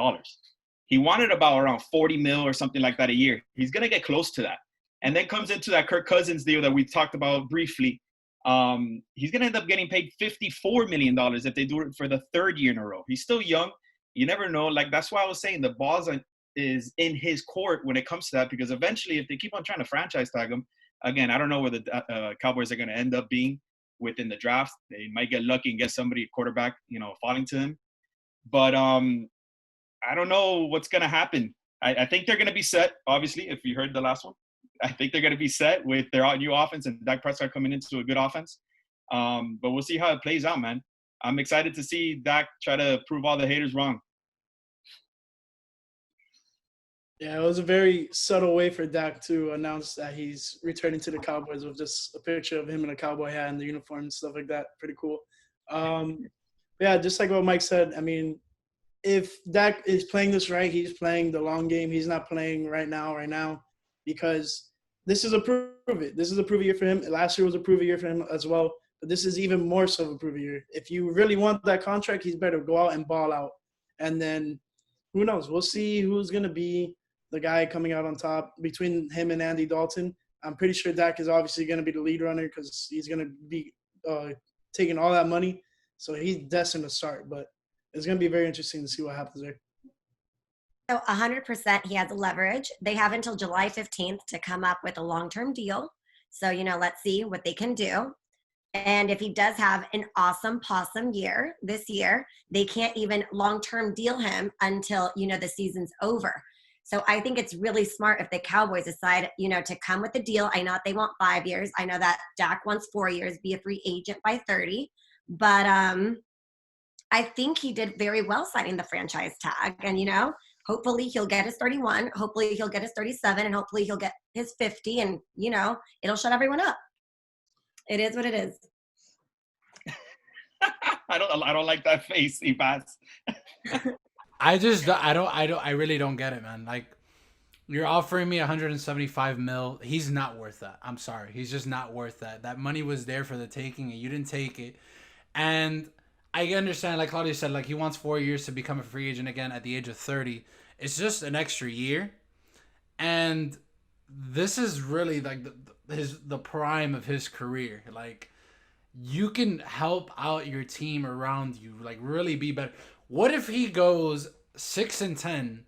He wanted about around 40 mil or something like that a year. He's going to get close to that. And then comes into that Kirk Cousins deal that we talked about briefly. He's going to end up getting paid $54 million if they do it for the third year in a row. He's still young. You never know. Like, that's why I was saying the ball is in his court when it comes to that, because eventually if they keep on trying to franchise tag him, again, I don't know where the Cowboys are going to end up being within the draft. They might get lucky and get somebody quarterback, falling to him. But I don't know what's going to happen. I think they're going to be set, obviously, if you heard the last one. I think they're going to be set with their new offense and Dak Prescott coming into a good offense. But we'll see how it plays out, man. I'm excited to see Dak try to prove all the haters wrong. Yeah, it was a very subtle way for Dak to announce that he's returning to the Cowboys with just a picture of him in a cowboy hat and the uniform and stuff like that. Pretty cool. Yeah, just like what Mike said, I mean, if Dak is playing this right, he's playing the long game. He's not playing right now, because this is a prove it. This is a prove year for him. Last year was a prove year for him as well. But this is even more so of a prove year. If you really want that contract, he's better go out and ball out. And then who knows? We'll see who's going to be the guy coming out on top between him and Andy Dalton. I'm pretty sure Dak is obviously going to be the lead runner because he's going to be taking all that money. So he's destined to start. But it's going to be very interesting to see what happens there. So 100% he has leverage. They have until July 15th to come up with a long-term deal. So, let's see what they can do. And if he does have an awesome possum year this year, they can't even long-term deal him until, the season's over. So I think it's really smart if the Cowboys decide, to come with the deal. I know they want 5 years. I know that Dak wants 4 years, be a free agent by 30. But I think he did very well signing the franchise tag. And, hopefully he'll get his 31. Hopefully he'll get his 37. And hopefully he'll get his 50. And, it'll shut everyone up. It is what it is. I don't like that face, Ibas. I really don't get it, man. Like, you're offering me 175 mil. He's not worth that. I'm sorry. He's just not worth that. That money was there for the taking and you didn't take it. And I understand, like Claudio said, like he wants 4 years to become a free agent again at the age of 30. It's just an extra year. And this is really like the prime of his career. Like, you can help out your team around you, like really be better. What if he goes 6-10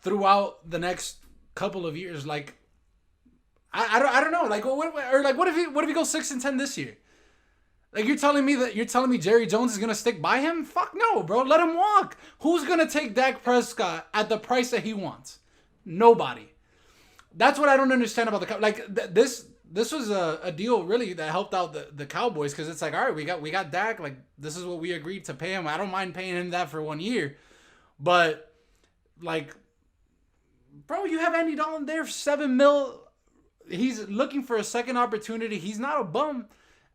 throughout the next couple of years? Like, I don't know. Like, what if he goes 6-10 this year? Like, you're telling me Jerry Jones is gonna stick by him? Fuck no, bro. Let him walk. Who's gonna take Dak Prescott at the price that he wants? Nobody. That's what I don't understand about this was a deal really that helped out the Cowboys, because it's like, all right, we got Dak. Like, this is what we agreed to pay him. I don't mind paying him that for 1 year, but like, bro, you have Andy Dalton there for $7 million. He's looking for a second opportunity. He's not a bum,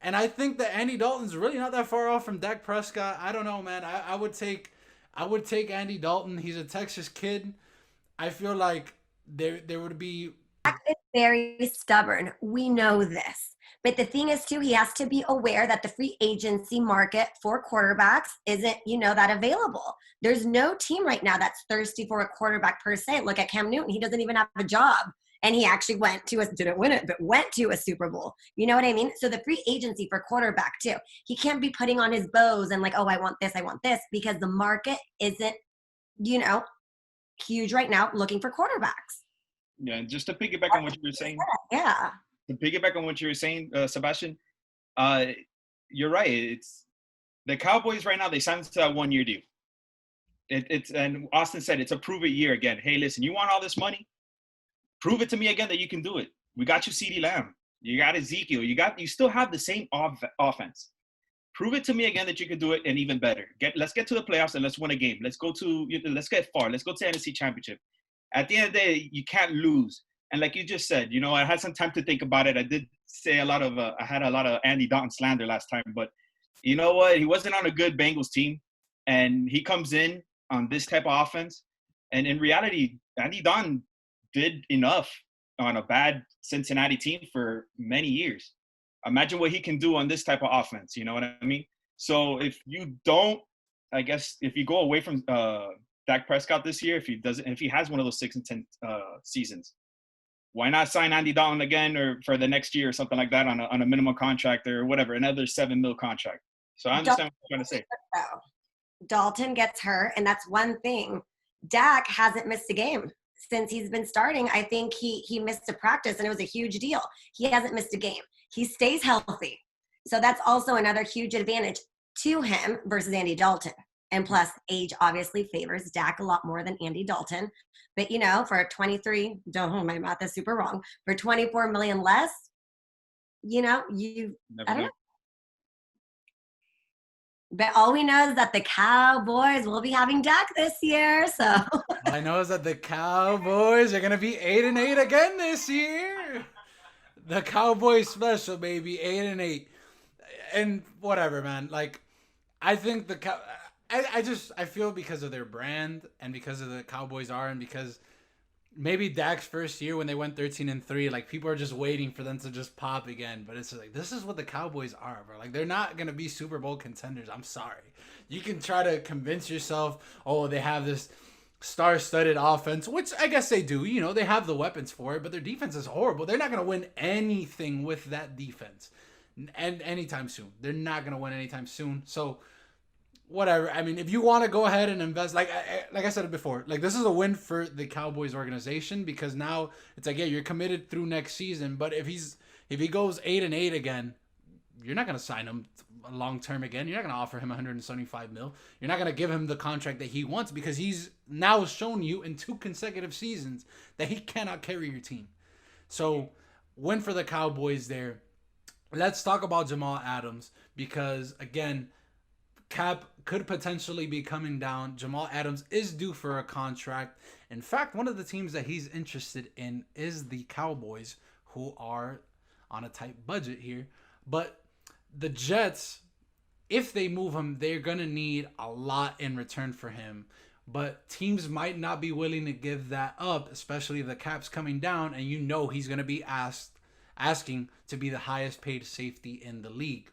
and I think that Andy Dalton's really not that far off from Dak Prescott. I don't know, man. I would take Andy Dalton. He's a Texas kid. I feel like there would be. Is very stubborn. We know this. But the thing is, too, he has to be aware that the free agency market for quarterbacks isn't, that available. There's no team right now that's thirsty for a quarterback per se. Look at Cam Newton. He doesn't even have a job. And he actually didn't win it, but went to a Super Bowl. You know what I mean? So the free agency for quarterback, too. He can't be putting on his bows and like, oh, I want this, because the market isn't, huge right now looking for quarterbacks. Yeah, and just to piggyback on what you were saying, Yeah. Sebastian, you're right. It's the Cowboys right now. They signed to that 1 year deal. It's and Austin said it's a prove it year again. Hey, listen, you want all this money? Prove it to me again that you can do it. We got you, CeeDee Lamb. You got Ezekiel. You still have the same offense. Prove it to me again that you can do it, and even better. Let's get to the playoffs and let's win a game. Let's get far. Let's go to NFC Championship. At the end of the day, you can't lose. And like you just said, I had some time to think about it. I did say I had a lot of Andy Dalton slander last time, but you know what? He wasn't on a good Bengals team, and he comes in on this type of offense. And in reality, Andy Dalton did enough on a bad Cincinnati team for many years. Imagine what he can do on this type of offense. You know what I mean? So if you go away from Dak Prescott this year, if he has one of those 6-10 seasons, why not sign Andy Dalton again or for the next year or something like that on a minimum contract or whatever, another $7 million contract? So I understand what you're trying to say. Dalton gets hurt, and that's one thing. Dak hasn't missed a game since he's been starting. I think he missed a practice, and it was a huge deal. He hasn't missed a game. He stays healthy. So that's also another huge advantage to him versus Andy Dalton. And plus, age obviously favors Dak a lot more than Andy Dalton. But, for 23, my math is super wrong, for 24 million less, I don't know. But all we know is that the Cowboys will be having Dak this year. So all I know is that the Cowboys are going to be 8-8 again this year. The Cowboys special, baby, 8-8. And whatever, man. Like, I think I feel because of their brand and because of the Cowboys are, and because maybe Dak's first year when they went 13-3, like, people are just waiting for them to just pop again. But it's like, this is what the Cowboys are, bro. Like, they're not gonna be Super Bowl contenders. I'm sorry. You can try to convince yourself, oh, they have this star-studded offense, which I guess they do. They have the weapons for it, but their defense is horrible. They're not gonna win anything with that defense, and anytime soon. They're not gonna win anytime soon. So whatever. I mean, if you want to go ahead and invest, like I said it before, like, this is a win for the Cowboys organization, because now it's like, yeah, you're committed through next season. But if he goes 8-8 again, you're not gonna sign him long term again. You're not gonna offer him 175 mil. You're not gonna give him the contract that he wants, because he's now shown you in 2 consecutive seasons that he cannot carry your team. So win for the Cowboys there. Let's talk about Jamal Adams, because again, cap could potentially be coming down. Jamal Adams is due for a contract. In fact, one of the teams that he's interested in is the Cowboys, who are on a tight budget here. But the Jets, if they move him, they're going to need a lot in return for him. But teams might not be willing to give that up, especially if the cap's coming down, and he's going to be asking to be the highest paid safety in the league.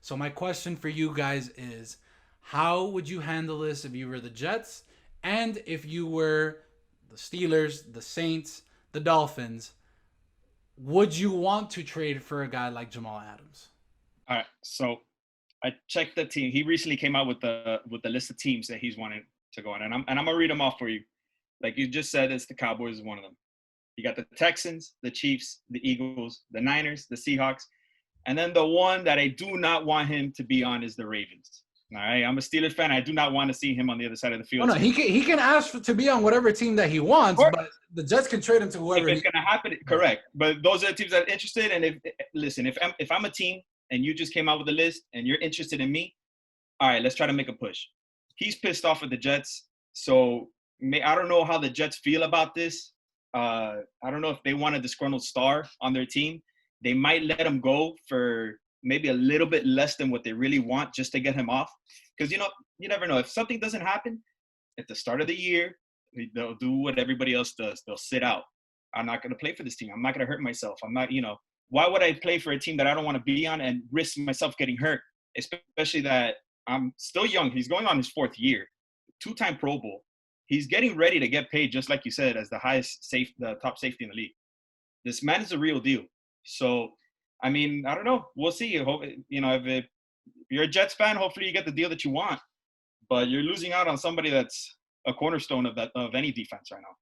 So my question for you guys is, how would you handle this if you were the Jets, and if you were the Steelers, the Saints, the Dolphins? Would you want to trade for a guy like Jamal Adams? All right, so I checked the team. He recently came out with the list of teams that he's wanted to go on, and I'm gonna read them off for you. Like you just said, it's the Cowboys is one of them. You got the Texans, the Chiefs, the Eagles, the Niners, the Seahawks, and then the one that I do not want him to be on is the Ravens. All right, I'm a Steelers fan. I do not want to see him on the other side of the field. Oh, no, he can ask to be on whatever team that he wants, but the Jets can trade him to whoever. If it's gonna happen, correct. But those are the teams that are interested. And if I'm a team and you just came out with a list and you're interested in me, all right, let's try to make a push. He's pissed off with the Jets, so I don't know how the Jets feel about this. I don't know if they want a disgruntled star on their team. They might let him go for maybe a little bit less than what they really want just to get him off. Because, you never know. If something doesn't happen at the start of the year, they'll do what everybody else does. They'll sit out. I'm not going to play for this team. I'm not going to hurt myself. I'm not, why would I play for a team that I don't want to be on and risk myself getting hurt, especially that I'm still young. He's going on his 4th year, 2-time Pro Bowl. He's getting ready to get paid, just like you said, as the top safety in the league. This man is a real deal. So, I mean, I don't know. We'll see. If you're a Jets fan, hopefully you get the deal that you want. But you're losing out on somebody that's a cornerstone of any defense right now.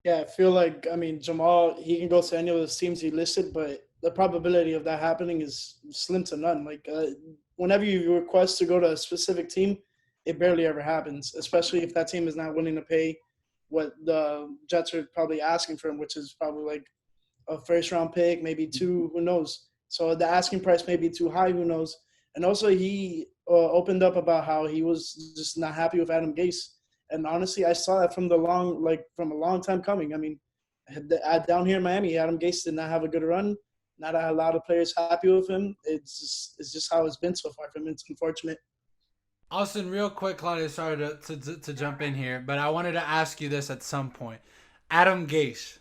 Yeah, I feel like, I mean, Jamal, he can go to any of those teams he listed, but the probability of that happening is slim to none. Like, whenever you request to go to a specific team, it barely ever happens, especially if that team is not willing to pay what the Jets are probably asking for him, which is probably like a first round pick, maybe two, who knows. So the asking price may be too high, who knows. And also, he opened up about how he was just not happy with Adam Gase. And honestly, I saw that from from a long time coming. I mean, down here in Miami, Adam Gase did not have a good run. Not a lot of players happy with him. It's just how it's been so far for him. It's unfortunate. Austin, real quick, Claudia, sorry to jump in here, but I wanted to ask you this at some point. Adam Gase,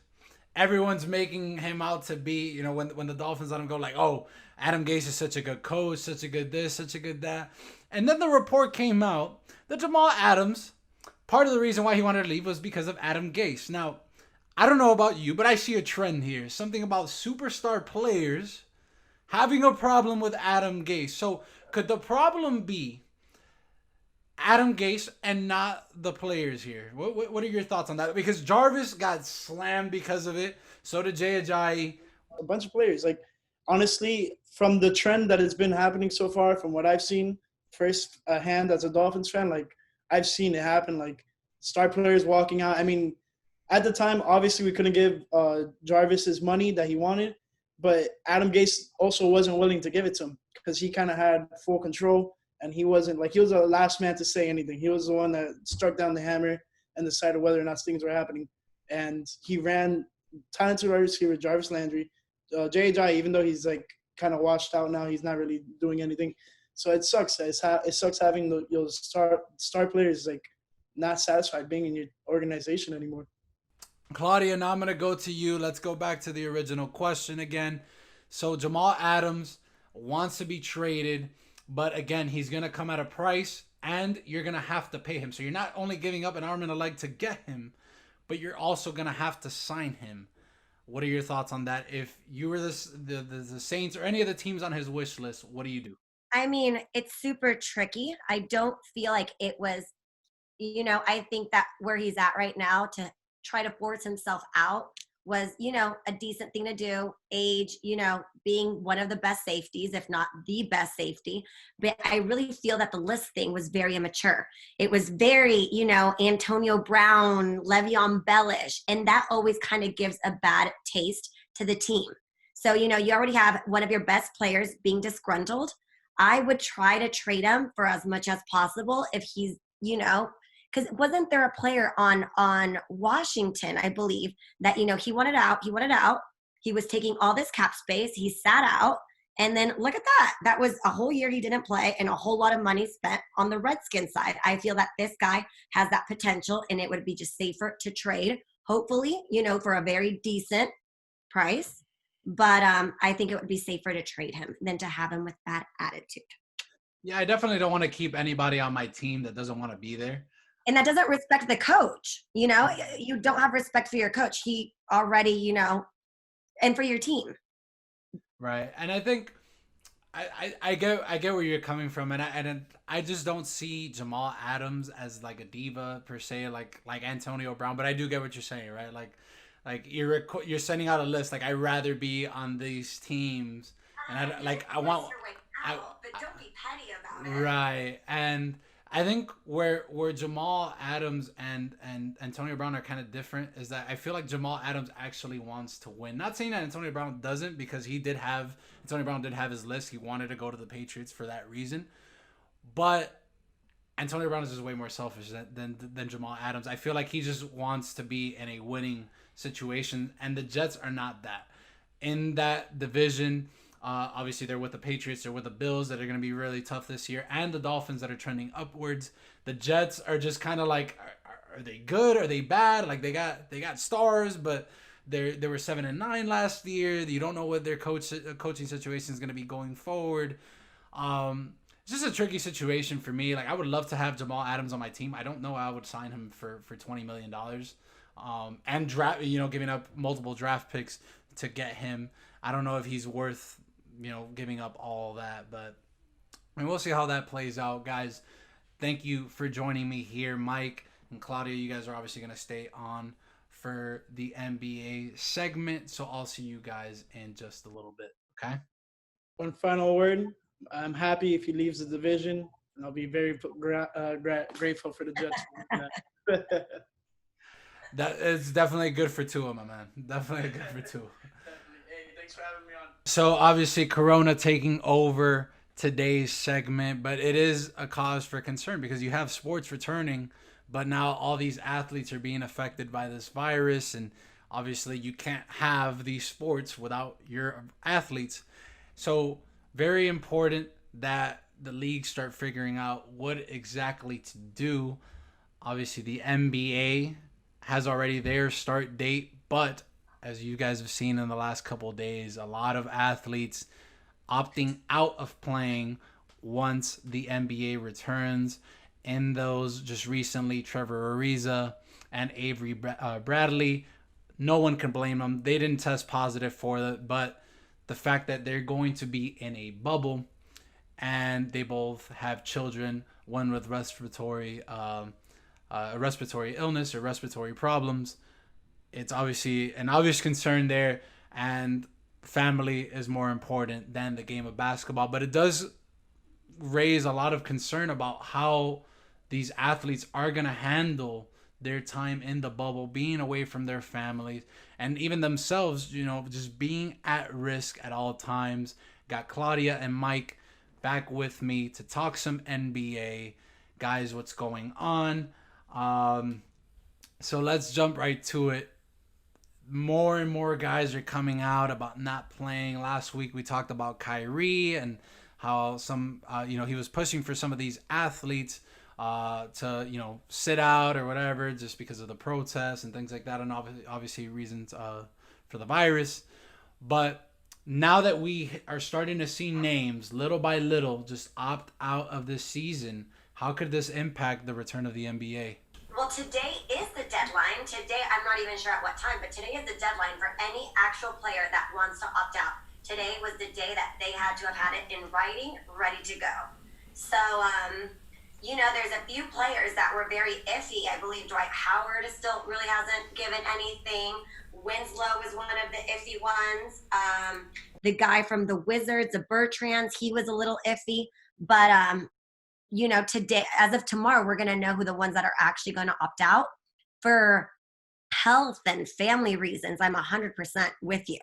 everyone's making him out to be, when the Dolphins let him go, like, oh, Adam Gase is such a good coach, such a good this, such a good that. And then the report came out that Jamal Adams, part of the reason why he wanted to leave was because of Adam Gase. Now, I don't know about you, but I see a trend here. Something about superstar players having a problem with Adam Gase. So could the problem be Adam Gase and not the players here? What are your thoughts on that? Because Jarvis got slammed because of it. So did Jay Ajayi. A bunch of players. Like, honestly, from the trend that has been happening so far, from what I've seen first hand as a Dolphins fan, like, I've seen it happen. Like, star players walking out. I mean, at the time, obviously, we couldn't give Jarvis his money that he wanted, but Adam Gase also wasn't willing to give it to him because he kind of had full control. And he wasn't he was the last man to say anything. He was the one that struck down the hammer and decided whether or not things were happening. And he ran talented wide receiver Jarvis Landry, Jay, even though he's like kind of washed out now, he's not really doing anything. So it sucks. It sucks having your star players like not satisfied being in your organization anymore. Claudia, now I'm going to go to you. Let's go back to the original question again. So Jamal Adams wants to be traded. But again, he's going to come at a price and you're going to have to pay him. So you're not only giving up an arm and a leg to get him, but you're also going to have to sign him. What are your thoughts on that? If you were the Saints or any of the teams on his wish list, what do you do? I mean, it's super tricky. I don't feel like it was, I think that where he's at right now to try to force himself out was, a decent thing to do. Age, being one of the best safeties, if not the best safety. But I really feel that the list thing was very immature. It was very, Antonio Brown, Le'Veon Bellish, and that always kind of gives a bad taste to the team. So, you already have one of your best players being disgruntled. I would try to trade him for as much as possible if he's, because wasn't there a player on Washington, I believe, that, he wanted out. He was taking all this cap space. He sat out. And then look at that. That was a whole year he didn't play and a whole lot of money spent on the Redskins side. I feel that this guy has that potential and it would be just safer to trade, hopefully, for a very decent price. But I think it would be safer to trade him than to have him with that attitude. Yeah, I definitely don't want to keep anybody on my team that doesn't want to be there. And that doesn't respect the coach. You don't have respect for your coach. He already, and for your team. Right. And I think I get where you're coming from, and I just don't see Jamal Adams as like a diva per se, like Antonio Brown. But I do get what you're saying, right? Like you're sending out a list. Like, I'd rather be on these teams, and I want. But don't be petty about it. Right. And I think where Jamal Adams and Antonio Brown are kind of different is that I feel like Jamal Adams actually wants to win. Not saying that Antonio Brown doesn't, because Antonio Brown did have his list. He wanted to go to the Patriots for that reason. But Antonio Brown is just way more selfish than Jamal Adams. I feel like he just wants to be in a winning situation, and the Jets are not that. In that division, obviously, they're with the Patriots, they're with the Bills that are going to be really tough this year, and the Dolphins that are trending upwards. The Jets are just kind of like, are they good? Are they bad? Like, they got stars, but they were 7-9 last year. You don't know what their coaching situation is going to be going forward. It's just a tricky situation for me. Like, I would love to have Jamal Adams on my team. I don't know how I would sign him for $20 million. And draft, giving up multiple draft picks to get him. I don't know if he's worth giving up all that, but we'll see how that plays out, guys. thank you for joining me here, Mike and Claudia. You guys are obviously going to stay on for the NBA segment, so I'll see you guys in just a little bit. Okay. One final word. I'm happy if he leaves the division, and I'll be very grateful for the Jets. That is definitely good for Tua, my man. Definitely good for Tua. Hey, thanks for having me on. So obviously Corona taking over today's segment, but it is a cause for concern because you have sports returning, but now all these athletes are being affected by this virus, and obviously you can't have these sports without your athletes. So very important that the leagues start figuring out what exactly to do. Obviously the NBA has already their start date, but as you guys have seen in the last couple of days, a lot of athletes opting out of playing once the NBA returns. In those just recently, Trevor Ariza and Avery Bradley, no one can blame them. They didn't test positive for it, but the fact that they're going to be in a bubble and they both have children, one with respiratory illness or respiratory problems, it's obviously an obvious concern there, and family is more important than the game of basketball. But it does raise a lot of concern about how these athletes are going to handle their time in the bubble, being away from their families, and even themselves, just being at risk at all times. Got Claudia and Mike back with me to talk some NBA. Guys, what's going on? So let's jump right to it. More and more guys are coming out about not playing. Last week we talked about Kyrie and how some, he was pushing for some of these athletes to, sit out or whatever just because of the protests and things like that, and obviously reasons for the virus. But now that we are starting to see names little by little just opt out of this season, how could this impact the return of the NBA? Well, today is the deadline. Today, I'm not even sure at what time, but today is the deadline for any actual player that wants to opt out. Today was the day that they had to have had it in writing, ready to go. So, there's a few players that were very iffy. I believe Dwight Howard still really hasn't given anything. Winslow was one of the iffy ones. The guy from the Wizards, the Bertrands, he was a little iffy. But, today, as of tomorrow, we're going to know who the ones that are actually going to opt out for health and family reasons. I'm 100% with you.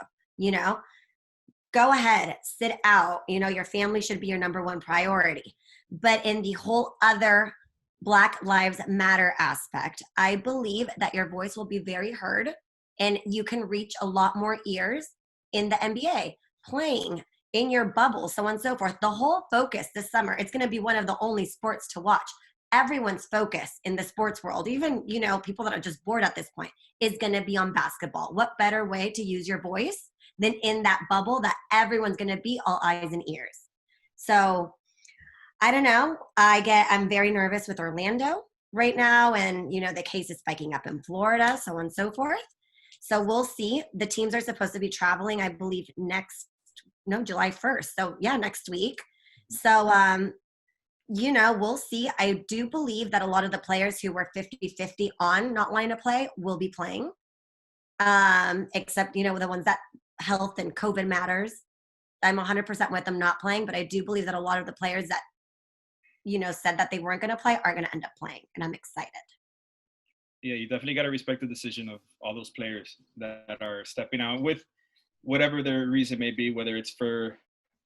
Go ahead, sit out. Your family should be your number one priority. But in the whole other Black Lives Matter aspect, I believe that your voice will be very heard and you can reach a lot more ears in the NBA, playing in your bubble, so on and so forth. The whole focus this summer, it's going to be one of the only sports to watch. Everyone's focus in the sports world, even, people that are just bored at this point, is going to be on basketball. What better way to use your voice than in that bubble that everyone's going to be all eyes and ears? So I don't know. I'm very nervous with Orlando right now. And, the case is spiking up in Florida, so on and so forth. So we'll see. The teams are supposed to be traveling, I believe, July 1st. So yeah, next week. So, we'll see. I do believe that a lot of the players who were 50-50 on not wanting to play will be playing. Except, the ones that health and COVID matters. I'm 100% with them not playing, but I do believe that a lot of the players that, said that they weren't going to play are going to end up playing, and I'm excited. Yeah, you definitely got to respect the decision of all those players that are stepping out with whatever their reason may be, whether it's for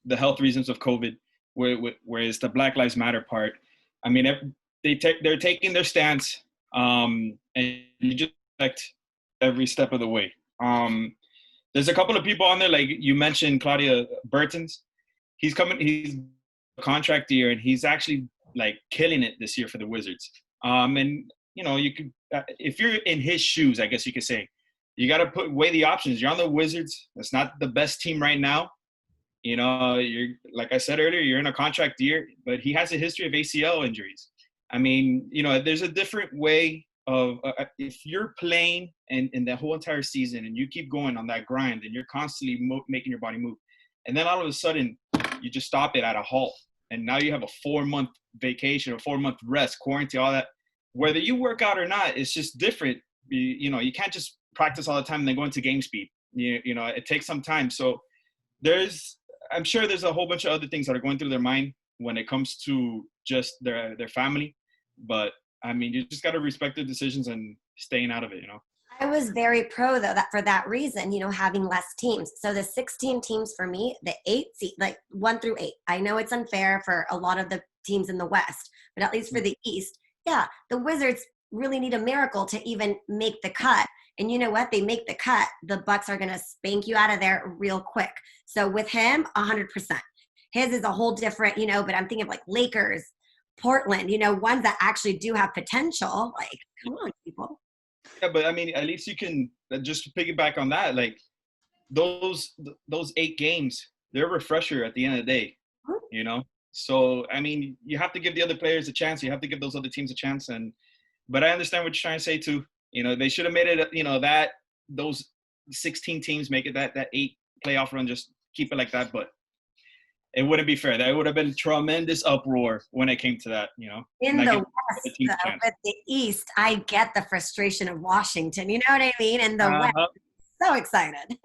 the health reasons of COVID, whereas the Black Lives Matter part, I mean, they're taking their stance, and you just respect every step of the way. There's a couple of people on there, like you mentioned, Claudia Bertans. He's a contract year, and he's actually like killing it this year for the Wizards. And you could, if you're in his shoes, I guess you could say, you got to weigh the options. You're on the Wizards. It's not the best team right now. You're, like I said earlier, you're in a contract year, but he has a history of ACL injuries. I mean, there's a different way of if you're playing in the whole entire season and you keep going on that grind and you're constantly making your body move, and then all of a sudden you just stop it at a halt. and now you have a 4-month vacation, a 4-month rest, quarantine, all that. Whether you work out or not, it's just different. You can't just practice all the time and then go into game speed. It takes some time. So I'm sure there's a whole bunch of other things that are going through their mind when it comes to just their family. But I mean, you just got to respect their decisions and staying out of it. I was very pro though that for that reason, having less teams. So the 16 teams for me, the 8 seed, like 1 through 8. I know it's unfair for a lot of the teams in the West, but at least for the East, yeah, the Wizards really need a miracle to even make the cut. And you know what? They make the cut. The Bucks are going to spank you out of there real quick. So with him, 100%. His is a whole different, but I'm thinking of like Lakers, Portland, ones that actually do have potential. Like, come on, people. Yeah, but I mean, at least you can just piggyback on that. Like those 8 games, they're a refresher at the end of the day, So I mean, you have to give the other players a chance. You have to give those other teams a chance. But I understand what you're trying to say too. They should have made it. That those 16 teams make it that 8 playoff run. Just keep it like that. But it wouldn't be fair. There would have been tremendous uproar when it came to that. In the West, though, but the East, I get the frustration of Washington. You know what I mean? In the West, so excited.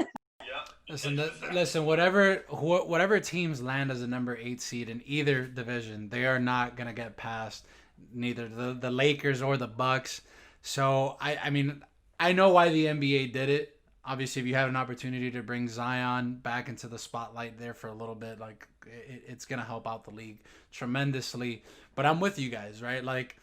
Listen. Whatever teams land as a number 8 seed in either division, they are not gonna get past neither the Lakers or the Bucks. So I mean, I know why the NBA did it. Obviously, if you have an opportunity to bring Zion back into the spotlight there for a little bit, like it's gonna help out the league tremendously. But I'm with you guys, right? Like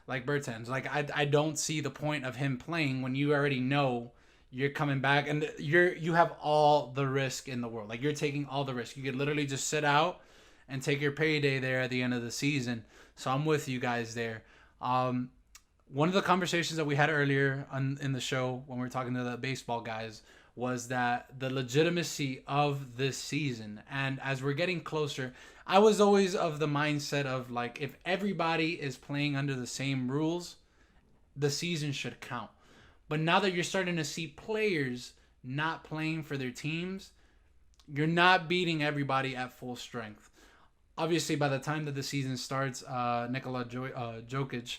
Bertans, like I don't see the point of him playing when you already know you're coming back and you have all the risk in the world. Like you're taking all the risk. You could literally just sit out and take your payday there at the end of the season. So I'm with you guys there. One of the conversations that we had earlier in the show when we were talking to the baseball guys was that the legitimacy of this season. And as we're getting closer, I was always of the mindset of like, if everybody is playing under the same rules, the season should count. But now that you're starting to see players not playing for their teams, you're not beating everybody at full strength. Obviously, by the time that the season starts, Nikola Jokic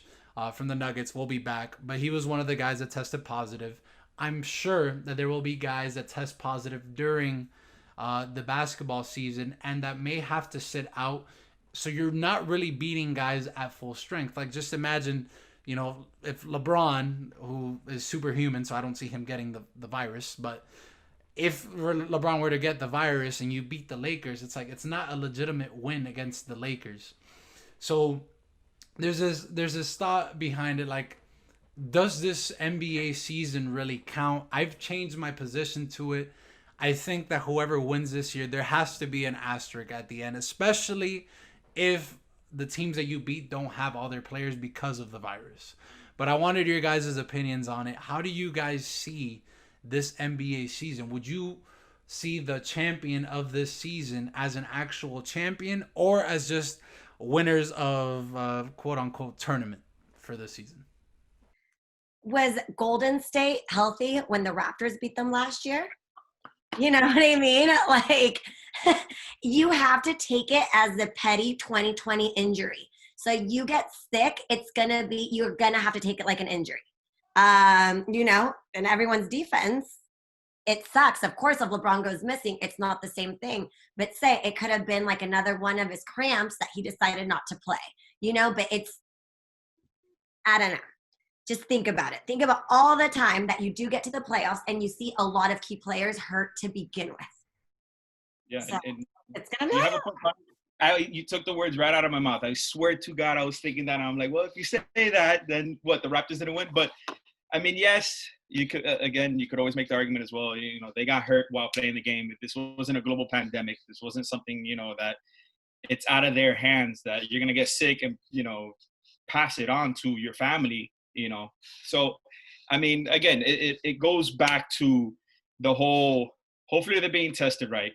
from the Nuggets will be back, but he was one of the guys that tested positive. I'm sure that there will be guys that test positive during the basketball season and that may have to sit out. So you're not really beating guys at full strength. Like just imagine, if LeBron, who is superhuman, so I don't see him getting the virus, but if LeBron were to get the virus and you beat the Lakers, it's like it's not a legitimate win against the Lakers. So there's this thought behind it, like, does this NBA season really count? I've changed my position to it. I think that whoever wins this year, there has to be an asterisk at the end, especially if the teams that you beat don't have all their players because of the virus. But I wanted your guys' opinions on it. How do you guys see this NBA season? Would you see the champion of this season as an actual champion or as just winners of quote-unquote tournament for this season? Was Golden State healthy when the Raptors beat them last year? You know what I mean? Like, you have to take it as the petty 2020 injury. So you get sick, you're going to have to take it like an injury. And everyone's defense, it sucks. Of course, if LeBron goes missing, it's not the same thing. But say it could have been like another one of his cramps that he decided not to play, but I don't know. Just think about it. Think about all the time that you do get to the playoffs and you see a lot of key players hurt to begin with. Yeah, so and it's going to be. You took the words right out of my mouth. I swear to God, I was thinking that. I'm like, well, if you say that, then what? The Raptors didn't win. But I mean, yes, you could. You could always make the argument as well. They got hurt while playing the game. If this wasn't a global pandemic, this wasn't something that it's out of their hands that you're gonna get sick and pass it on to your family. So I mean, again, it goes back to the whole. Hopefully, they're being tested right.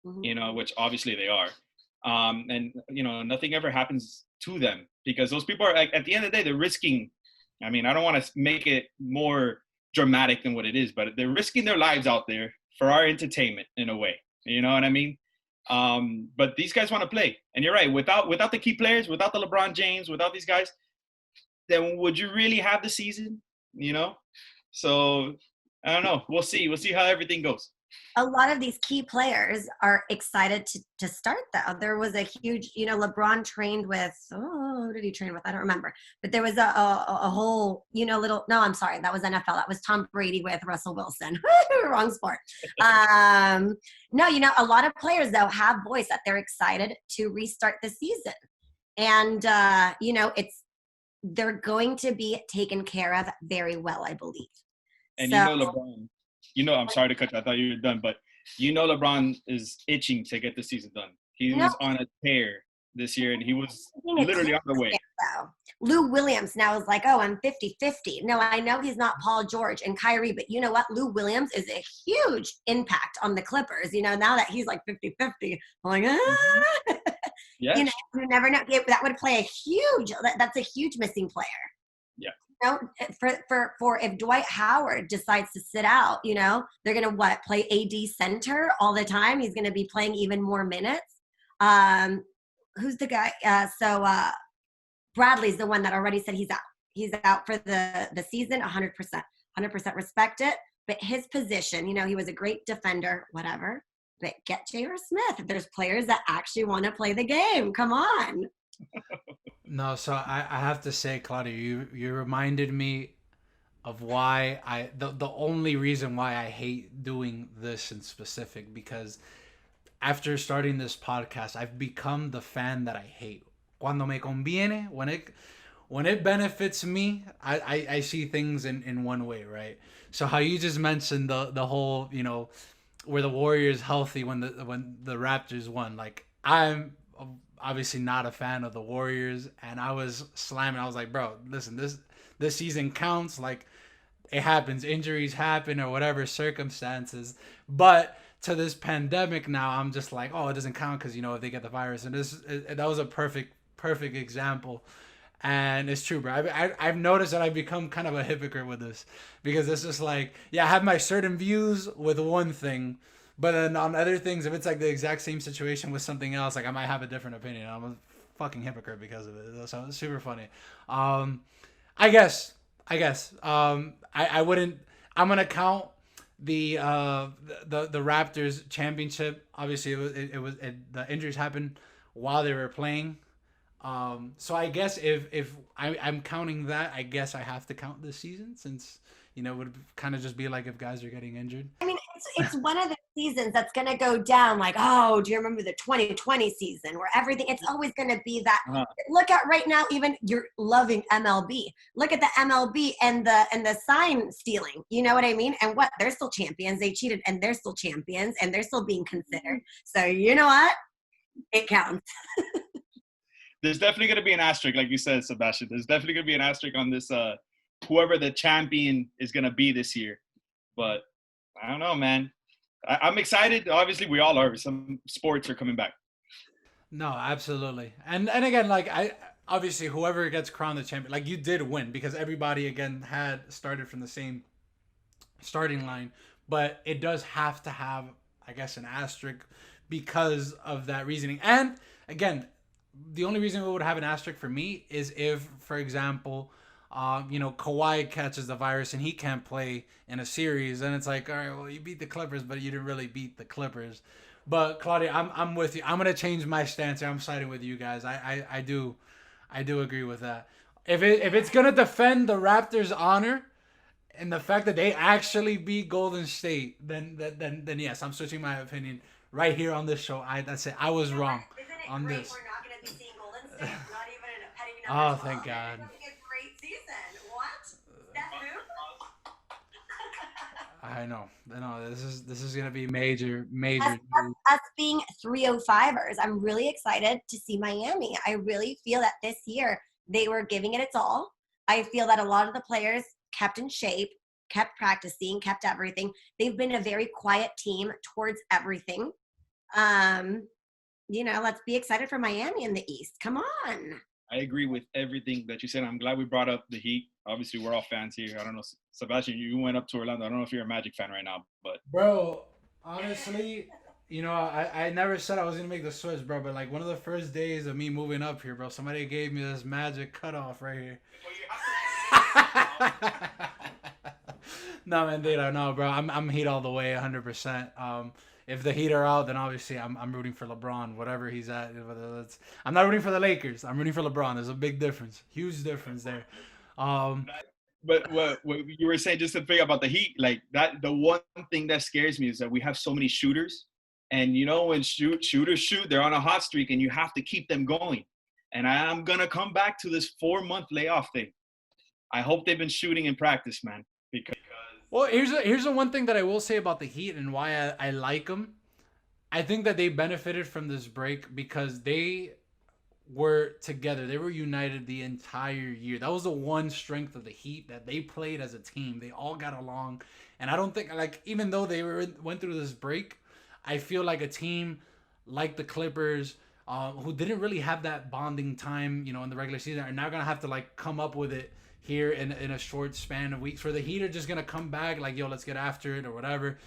Mm-hmm. Which obviously they are. And nothing ever happens to them because those people are at the end of the day, they're risking. I mean, I don't want to make it more dramatic than what it is, but they're risking their lives out there for our entertainment in a way. You know what I mean? But these guys want to play, and you're right. Without the key players, without the LeBron James, without these guys, then would you really have the season? You know. So I don't know. We'll see. We'll see how everything goes. A lot of these key players are excited to start though. There was a huge, LeBron trained with, who did he train with? I don't remember. But there was a whole, no, I'm sorry. That was NFL. That was Tom Brady with Russell Wilson. Wrong sport. No, a lot of players though have voiced that they're excited to restart the season. And, they're going to be taken care of very well, I believe. And so, LeBron, I'm sorry to cut you. I thought you were done, but LeBron is itching to get the season done. He was on a tear this year, and he was literally on the way. Lou Williams now is like, oh, I'm 50-50. No, I know he's not Paul George and Kyrie, but you know what? Lou Williams is a huge impact on the Clippers. Now that he's like 50-50, I'm like, Yes. You never know. That would play that's a huge missing player. Yeah. For if Dwight Howard decides to sit out, they're going to play AD center all the time. He's going to be playing even more minutes. Who's the guy? Bradley's the one that already said he's out. He's out for the season, 100%. 100% respect it. But his position, he was a great defender, whatever. But get J.R. Smith. There's players that actually want to play the game. Come on. No, so I have to say, Claudia, you reminded me of why the only reason why I hate doing this in specific, because after starting this podcast, I've become the fan that I hate. Cuando me conviene, when it benefits me, I see things in one way, right? So how you just mentioned the whole, where the Warriors healthy when the Raptors won, like I'm obviously not a fan of the Warriors, and I was slamming. I was like, bro, listen, this season counts. Like, it happens, injuries happen or whatever circumstances, but to this pandemic now, I'm just like, oh, it doesn't count because if they get the virus. And that was a perfect example. And it's true, bro. I've noticed that I've become kind of a hypocrite with this, because it's just like, yeah, I have my certain views with one thing, but then on other things, if it's like the exact same situation with something else, like I might have a different opinion. I'm a fucking hypocrite because of it. So it's super funny. I guess. I wouldn't. I'm gonna count the Raptors championship. Obviously, the injuries happened while they were playing. So I guess if I'm counting that, I guess I have to count this season, since it would kind of just be like if guys are getting injured. I mean, it's one of the seasons that's going to go down like, oh, do you remember the 2020 season where everything, it's always going to be that. Look at right now, even you're loving MLB. Look at the MLB and the sign stealing. You know what I mean? And what? They're still champions. They cheated and they're still champions and they're still being considered. So you know what? It counts. There's definitely going to be an asterisk, like you said, Sebastian. There's definitely going to be an asterisk on this, whoever the champion is going to be this year. But I don't know, man. I'm excited. Obviously, we all are. Some sports are coming back. No, absolutely. And again, like obviously whoever gets crowned the champion, like you did win, because everybody again had started from the same starting line. But it does have to have, I guess, an asterisk because of that reasoning. And again, the only reason we would have an asterisk for me is if, for example, Kawhi catches the virus and he can't play in a series, and it's like, all right, well, you beat the Clippers, but you didn't really beat the Clippers. But Claudia, I'm with you. I'm gonna change my stance. I'm siding with you guys. I do agree with that. If it's gonna defend the Raptors' honor and the fact that they actually beat Golden State, then yes, I'm switching my opinion right here on this show. That's it. I was wrong on this. We're not going to be seeing Golden State, not even in a petting Oh, number 12. thank God. It's going to be a great season. What? That who? I know. This is gonna be major. Us being 305ers, I'm really excited to see Miami. I really feel that this year they were giving it its all. I feel that a lot of the players kept in shape, kept practicing, kept everything. They've been a very quiet team towards everything. Let's be excited for Miami in the East. Come on. I agree with everything that you said. I'm glad we brought up the Heat. Obviously, we're all fans here. I don't know, Sebastian, you went up to Orlando. I don't know if you're a Magic fan right now, but Bro, honestly, You know, I never said I was gonna make the switch, bro. But like one of the first days of me moving up here, bro, somebody gave me this magic cutoff right here. No, man, they don't know, bro. I'm Heat all the way, 100%. If the Heat are out, then obviously I'm rooting for LeBron, whatever he's at. I'm not rooting for the Lakers. I'm rooting for LeBron. There's a big difference, huge difference there. Um, But what you were saying, just to think about the Heat, like that, the one thing that scares me is that we have so many shooters, and you know when shooters shoot, they're on a hot streak, and you have to keep them going. And I'm gonna come back to this 4-month layoff thing. I hope they've been shooting in practice, man, because well, here's the one thing that I will say about the Heat and why I like them. I think that they benefited from this break because they were together. They were united the entire year. That was the one strength of the Heat, that they played as a team. They all got along, and I don't think, like, even though went through this break, I feel like a team like the Clippers, who didn't really have that bonding time, in the regular season, are now gonna have to like come up with it here in a short span of weeks. For the Heat are just gonna come back like, yo, let's get after it or whatever.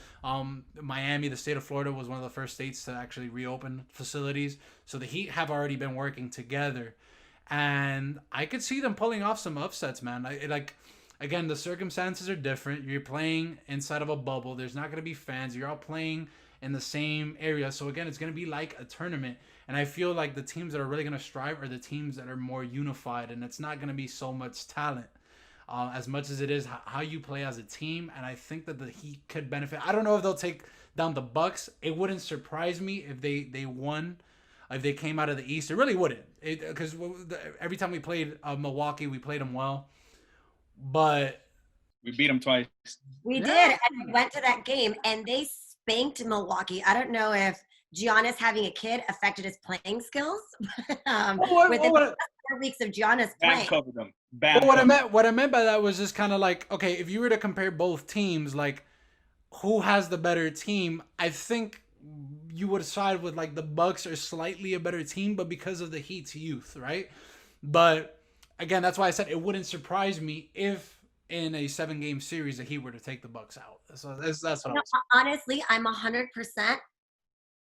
Miami, the state of Florida, was one of the first states to actually reopen facilities, so the Heat have already been working together, and I could see them pulling off some upsets, man. Again, the circumstances are different. You're playing inside of a bubble. There's not gonna be fans. You're all playing in the same area, so again, it's gonna be like a tournament. And I feel like the teams that are really going to strive are the teams that are more unified, and it's not going to be so much talent, as much as it is how you play as a team. And I think that the Heat could benefit. I don't know if they'll take down the Bucks. It wouldn't surprise me if they won, if they came out of the East. It really wouldn't, because every time we played Milwaukee, we played them well, but we beat them twice. We did, and I went to that game, and they spanked Milwaukee. I don't know if Giannis having a kid affected his playing skills. Within the 4 weeks of Giannis playing, Covered them. What I meant by that was just kind of like, okay, if you were to compare both teams, like who has the better team, I think you would side with like the Bucks are slightly a better team, but because of the Heat's youth, right? But again, that's why I said it wouldn't surprise me if in a 7-game series the Heat were to take the Bucks out. So that's what I was. Honestly, I'm 100%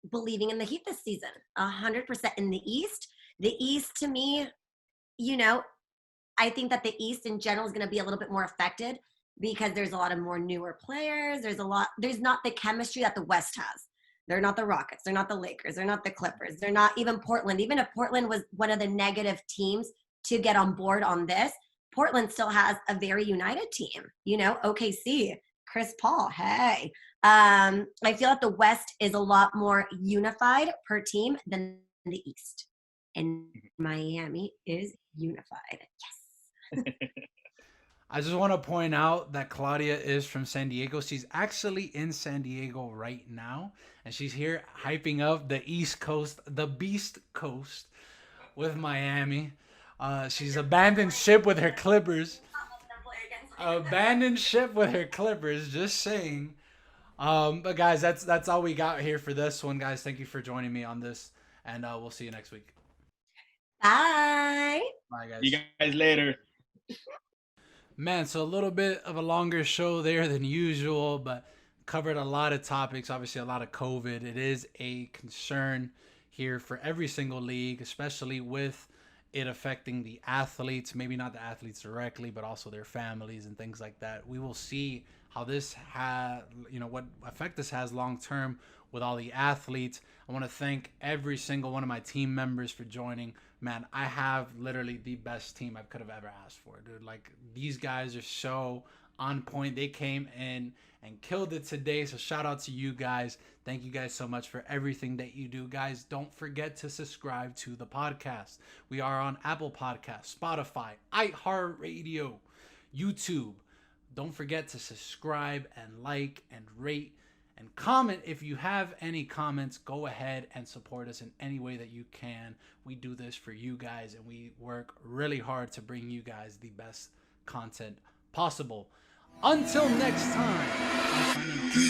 believing in the Heat this season. 100% in the East. The East, to me, I think that the East in general is going to be a little bit more affected because there's a lot of more newer players. There's not the chemistry that the West has. They're not the Rockets. They're not the Lakers. They're not the Clippers. They're not even Portland. Even if Portland was one of the negative teams to get on board on this, Portland still has a very united team. OKC, Chris Paul, hey. I feel like the West is a lot more unified per team than the East. And Miami is unified. Yes. I just want to point out that Claudia is from San Diego. She's actually in San Diego right now, and she's here hyping up the East Coast, the Beast Coast, with Miami. She's abandoned ship with her Clippers. Abandoned ship with her Clippers, just saying. But guys, that's all we got here for this one, guys. Thank you for joining me on this, and we'll see you next week. Bye. Bye, guys. See you guys later. Man, so a little bit of a longer show there than usual, but covered a lot of topics. Obviously, a lot of COVID. It is a concern here for every single league, especially with it affecting the athletes. Maybe not the athletes directly, but also their families and things like that. We will see how this what effect this has long term with all the athletes. I want to thank every single one of my team members for joining. Man, I have literally the best team I could have ever asked for, dude. Like, these guys are so on point. They came in and killed it today. So shout out to you guys. Thank you guys so much for everything that you do. Guys, don't forget to subscribe to the podcast. We are on Apple Podcasts, Spotify, iHeartRadio, YouTube. Don't forget to subscribe and like and rate and comment. If you have any comments, go ahead and support us in any way that you can. We do this for you guys, and we work really hard to bring you guys the best content possible. Until next time, I'm signing